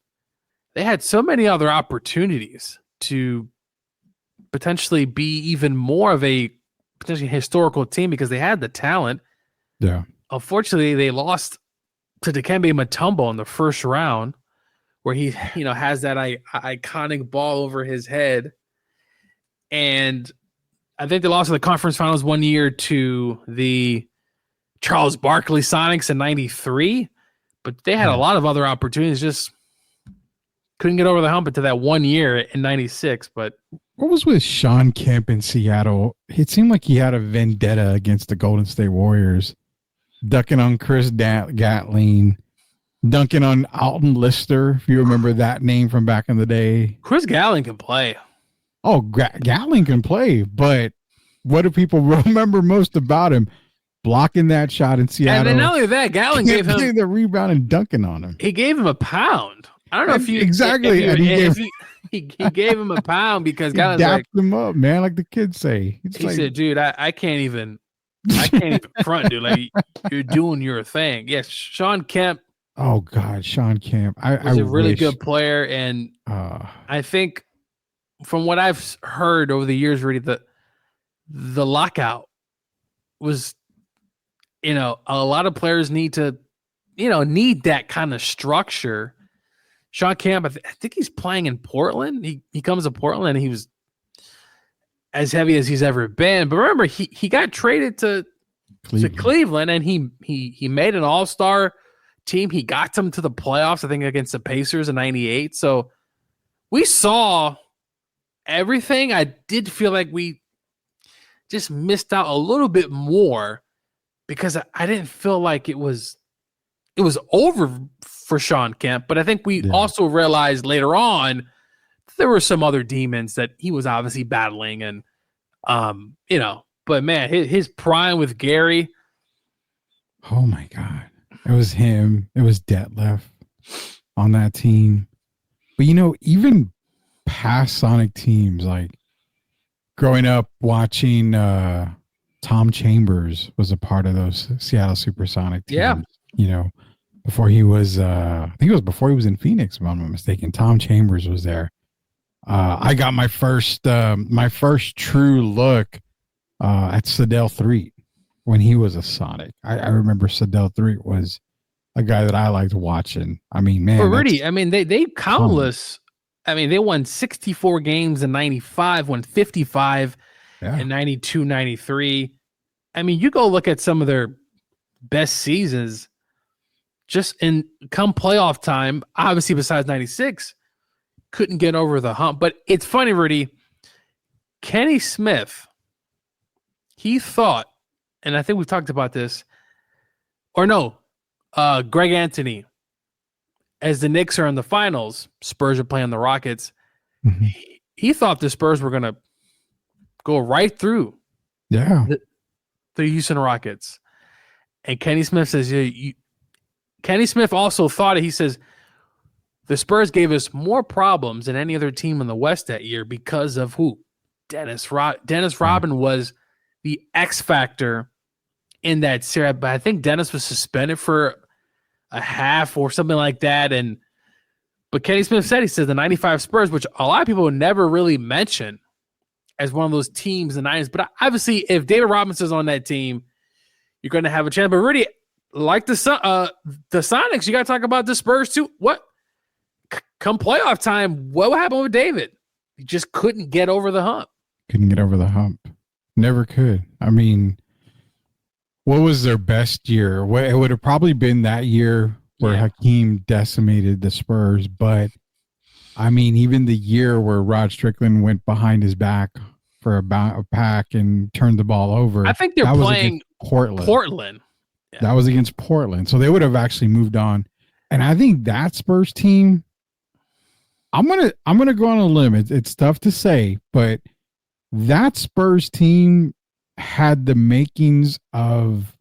they had so many other opportunities to potentially be even more of a potentially historical team because they had the talent. Yeah. Unfortunately, they lost to Dikembe Mutombo in the first round, where he, has that iconic ball over his head. And I think they lost in the conference finals one year to the Charles Barkley Sonics in 93, but they had a lot of other opportunities, just couldn't get over the hump into that 1 year in 96. But what was with Sean Kemp in Seattle? It seemed like he had a vendetta against the Golden State Warriors, ducking on Chris Gatling, dunking on Alton Lister, if you remember that name from back in the day. Chris Gatling can play. Oh, Gatling can play, but what do people remember most about him? Blocking that shot in Seattle. And then not only that, Gatling gave him the rebound and dunking on him. He gave him a pound. I don't know if you exactly. He gave him a pound because Gatling dapped him up, man, like the kids say. He said, "Dude, I can't even front, dude. Like you're doing your thing." Yes, Sean Kemp. Oh God, Sean Kemp. Was a really good player, and I think from what I've heard over the years, really, the lockout was, a lot of players need to, need that kind of structure. Sean Kemp, I think he's playing in Portland. He comes to Portland, and he was as heavy as he's ever been. But remember, he got traded to Cleveland, and he made an all-star team. He got them to the playoffs, I think, against the Pacers in 98. So we saw everything. I did feel like we just missed out a little bit more because I didn't feel like it was over for Sean Kemp. But I think we also realized later on there were some other demons that he was obviously battling, and but man, his prime with Gary. Oh my God. It was him. It was Detlef on that team. But even past Sonic teams, like growing up watching Tom Chambers was a part of those Seattle Supersonic teams. Yeah. Before he was I think it was before he was in Phoenix, if I'm not mistaken. Tom Chambers was there. I got my first true look at Sedell Threet when he was a Sonic. I remember Sedell Threet was a guy that I liked watching. I mean, man. But Rudy, they countless. They won 64 games in 95, won 55 in 92, 93. You go look at some of their best seasons just in come playoff time, obviously besides 96, couldn't get over the hump. But it's funny, Rudy, Kenny Smith, he thought, and I think we've talked about this, Greg Anthony, as the Knicks are in the finals, Spurs are playing the Rockets. Mm-hmm. He thought the Spurs were going to go right through the Houston Rockets. And Kenny Smith says, Kenny Smith also thought it. He says, the Spurs gave us more problems than any other team in the West that year because of who? Dennis Rodman was the X factor in that series. But I think Dennis was suspended for a half or something like that. But Kenny Smith said, he said the 95 Spurs, which a lot of people would never really mention as one of those teams in the 90s. But obviously, if David Robinson's on that team, you're going to have a chance. But really, like the Sonics, you got to talk about the Spurs too. What? Come playoff time, what happened with David? He just couldn't get over the hump. Couldn't get over the hump. Never could. What was their best year? It would have probably been that year where Hakeem decimated the Spurs. But, even the year where Rod Strickland went behind his back for a pack and turned the ball over. I think they're playing Portland. Yeah. That was against Portland. So they would have actually moved on. And I think that Spurs team, I'm gonna go on a limb. It's tough to say, but that Spurs team had the makings of,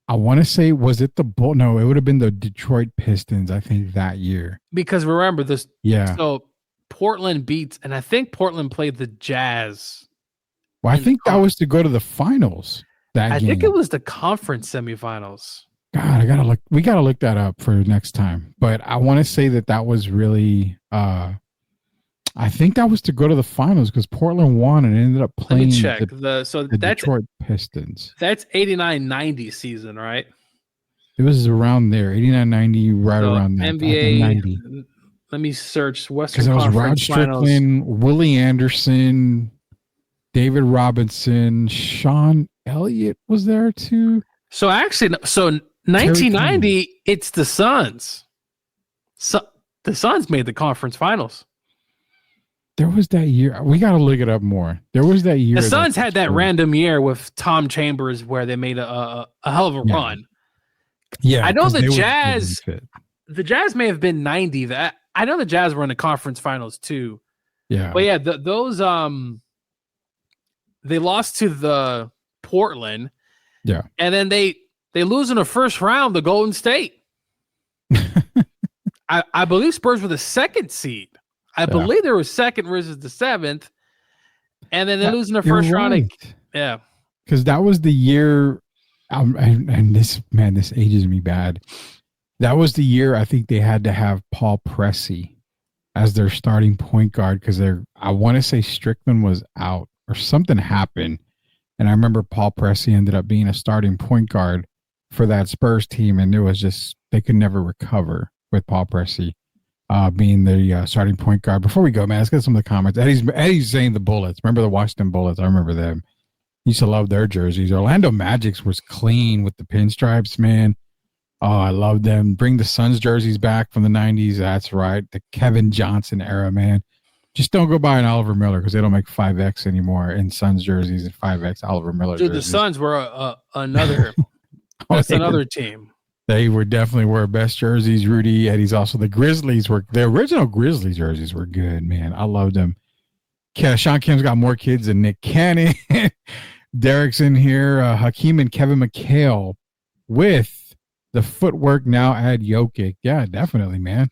I want to say, was it the Bull? No, it would have been the Detroit Pistons, I think, that year. Because remember this. Yeah. So Portland beats, and I think Portland played the Jazz. Well, I think that was to go to the finals. I think it was the conference semifinals. God, we gotta look that up for next time. But I want to say that was really, I think that was to go to the finals because Portland won and ended up playing. Let me check the Detroit Pistons. That's 89-90 season, right? It was around there, 89-90, right around there. NBA 90. Let me search Western Conference. Because it was Rod Strickland, Willie Anderson, David Robinson, Sean Elliott was there too. So actually, 1990, it's the Suns. So the Suns made the conference finals. There was that year. We got to look it up more. There was that year. The Suns had that random year with Tom Chambers where they made a hell of a run. Yeah, I know the Jazz. The Jazz may have been 90. That I know the Jazz were in the conference finals too. Yeah, but yeah, those they lost to the Portland. Yeah, and then they lose in the first round to Golden State. I believe Spurs were the second seed. I believe they were second versus the seventh, and then they lose in the first round. Yeah, because that was the year. And this ages me bad. That was the year I think they had to have Paul Pressey as their starting point guard because I want to say Strickland was out or something happened. And I remember Paul Pressey ended up being a starting point guard for that Spurs team. And it was just, they could never recover with Paul Pressey being the starting point guard. Before we go, man, let's get some of the comments. Eddie's saying the Bullets. Remember the Washington Bullets? I remember them. Used to love their jerseys. Orlando Magic's was clean with the pinstripes, man. Oh, I love them. Bring the Suns jerseys back from the 90s. That's right. The Kevin Johnson era, man. Just don't go buy an Oliver Miller because they don't make 5X anymore in Suns jerseys and 5X Oliver Miller Dude, jerseys. the Suns were another that's another team. They were definitely were best jerseys, Rudy. And he's also the Grizzlies were the original Grizzlies jerseys were good, man. I loved them. Sean Kim's got more kids than Nick Cannon. Derek's in here. Hakeem and Kevin McHale with the footwork now at Jokic. Yeah, definitely, man.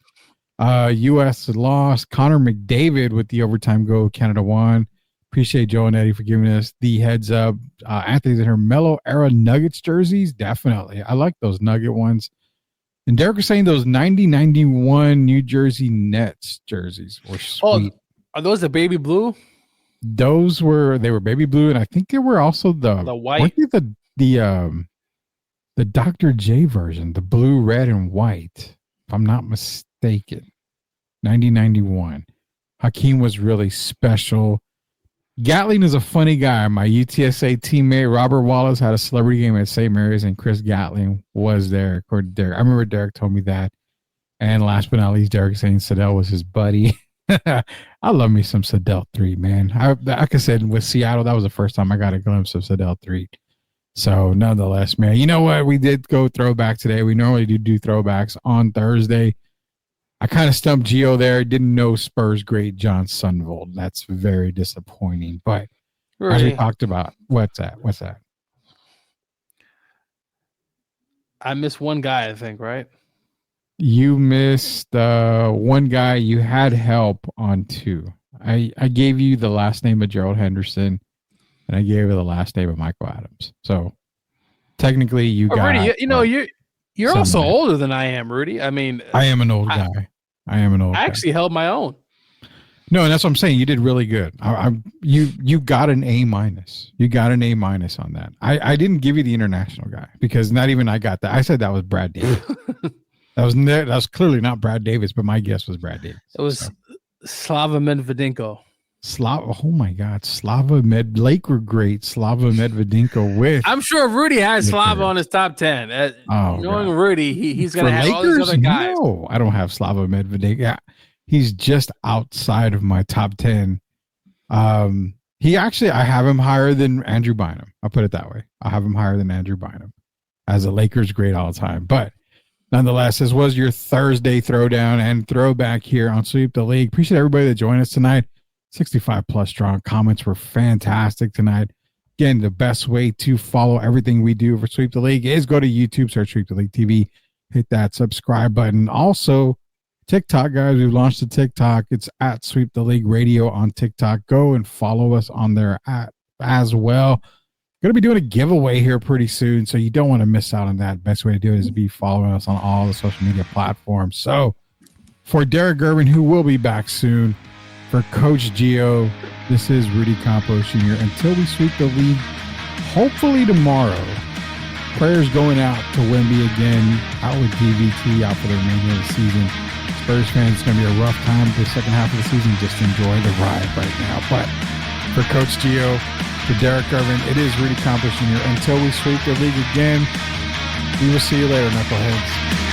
U.S. lost. Connor McDavid with the overtime goal. Canada won. Appreciate Joe and Eddie for giving us the heads up. Anthony's in her Mellow Era Nuggets jerseys. Definitely. I like those Nugget ones. And Derek was saying those 90-91 New Jersey Nets jerseys were sweet. Oh, are those the baby blue? They were baby blue, and I think they were also the white. The Dr. J version, the blue, red, and white, if I'm not mistaken. 90-91. Hakeem was really special. Gatling is a funny guy. My UTSA teammate Robert Wallace had a celebrity game at St. Mary's, and Chris Gatling was there. According to Derek, I remember Derek told me that. And last but not least, Derek saying Sedell was his buddy. I love me some Sedell 3, man. Like I said, with Seattle, that was the first time I got a glimpse of Sedell 3. So nonetheless, man, you know what? We did go throwback today. We normally do throwbacks on Thursday. I kind of stumped Gio there. Didn't know Spurs great John Sunvold. That's very disappointing. But as we talked about, what's that? I missed one guy, I think, right? You missed one guy. You had help on 2. I gave you the last name of Gerald Henderson, and I gave you the last name of Michael Adams. So technically, you got. Rudy, you're also older than I am, Rudy. I mean, I am an old guy. I actually held my own. No, and that's what I'm saying. You did really good. You got an A-. You got an A- on that. I didn't give you the international guy because not even I got that. I said that was Brad Davis. that was clearly not Brad Davis, but my guess was Brad Davis. It was Slava Medvedenko. Oh my God, Laker great Slava Medvedenko with. I'm sure Rudy has Slava on his top 10. Knowing Rudy, he's going to have all these other guys. No, I don't have Slava Medvedenko. Yeah, he's just outside of my top 10. I have him higher than Andrew Bynum. I'll put it that way. I have him higher than Andrew Bynum as a Lakers great all the time. But nonetheless, this was your Thursday throwdown and throwback here on Sweep the League. Appreciate everybody that joined us tonight. 65 plus strong. Comments were fantastic tonight. Again, the best way to follow everything we do for Sweep the League is go to YouTube, search Sweep the League TV, hit that subscribe button. Also, TikTok, guys, we've launched a TikTok. It's at Sweep the League Radio on TikTok. Go and follow us on there as well. Going to be doing a giveaway here pretty soon, so you don't want to miss out on that. Best way to do it is to be following us on all the social media platforms. So, for Derek Gervin, who will be back soon, for Coach Gio, this is Rudy Campos Jr. Until we sweep the league, hopefully tomorrow, prayers going out to Wemby again, out with DVT, out for the remainder of the season. Spurs fans, it's going to be a rough time the second half of the season. Just enjoy the ride right now. But for Coach Gio, for Derek Gervin, it is Rudy Campos Jr. Until we sweep the league again, we will see you later, knuckleheads.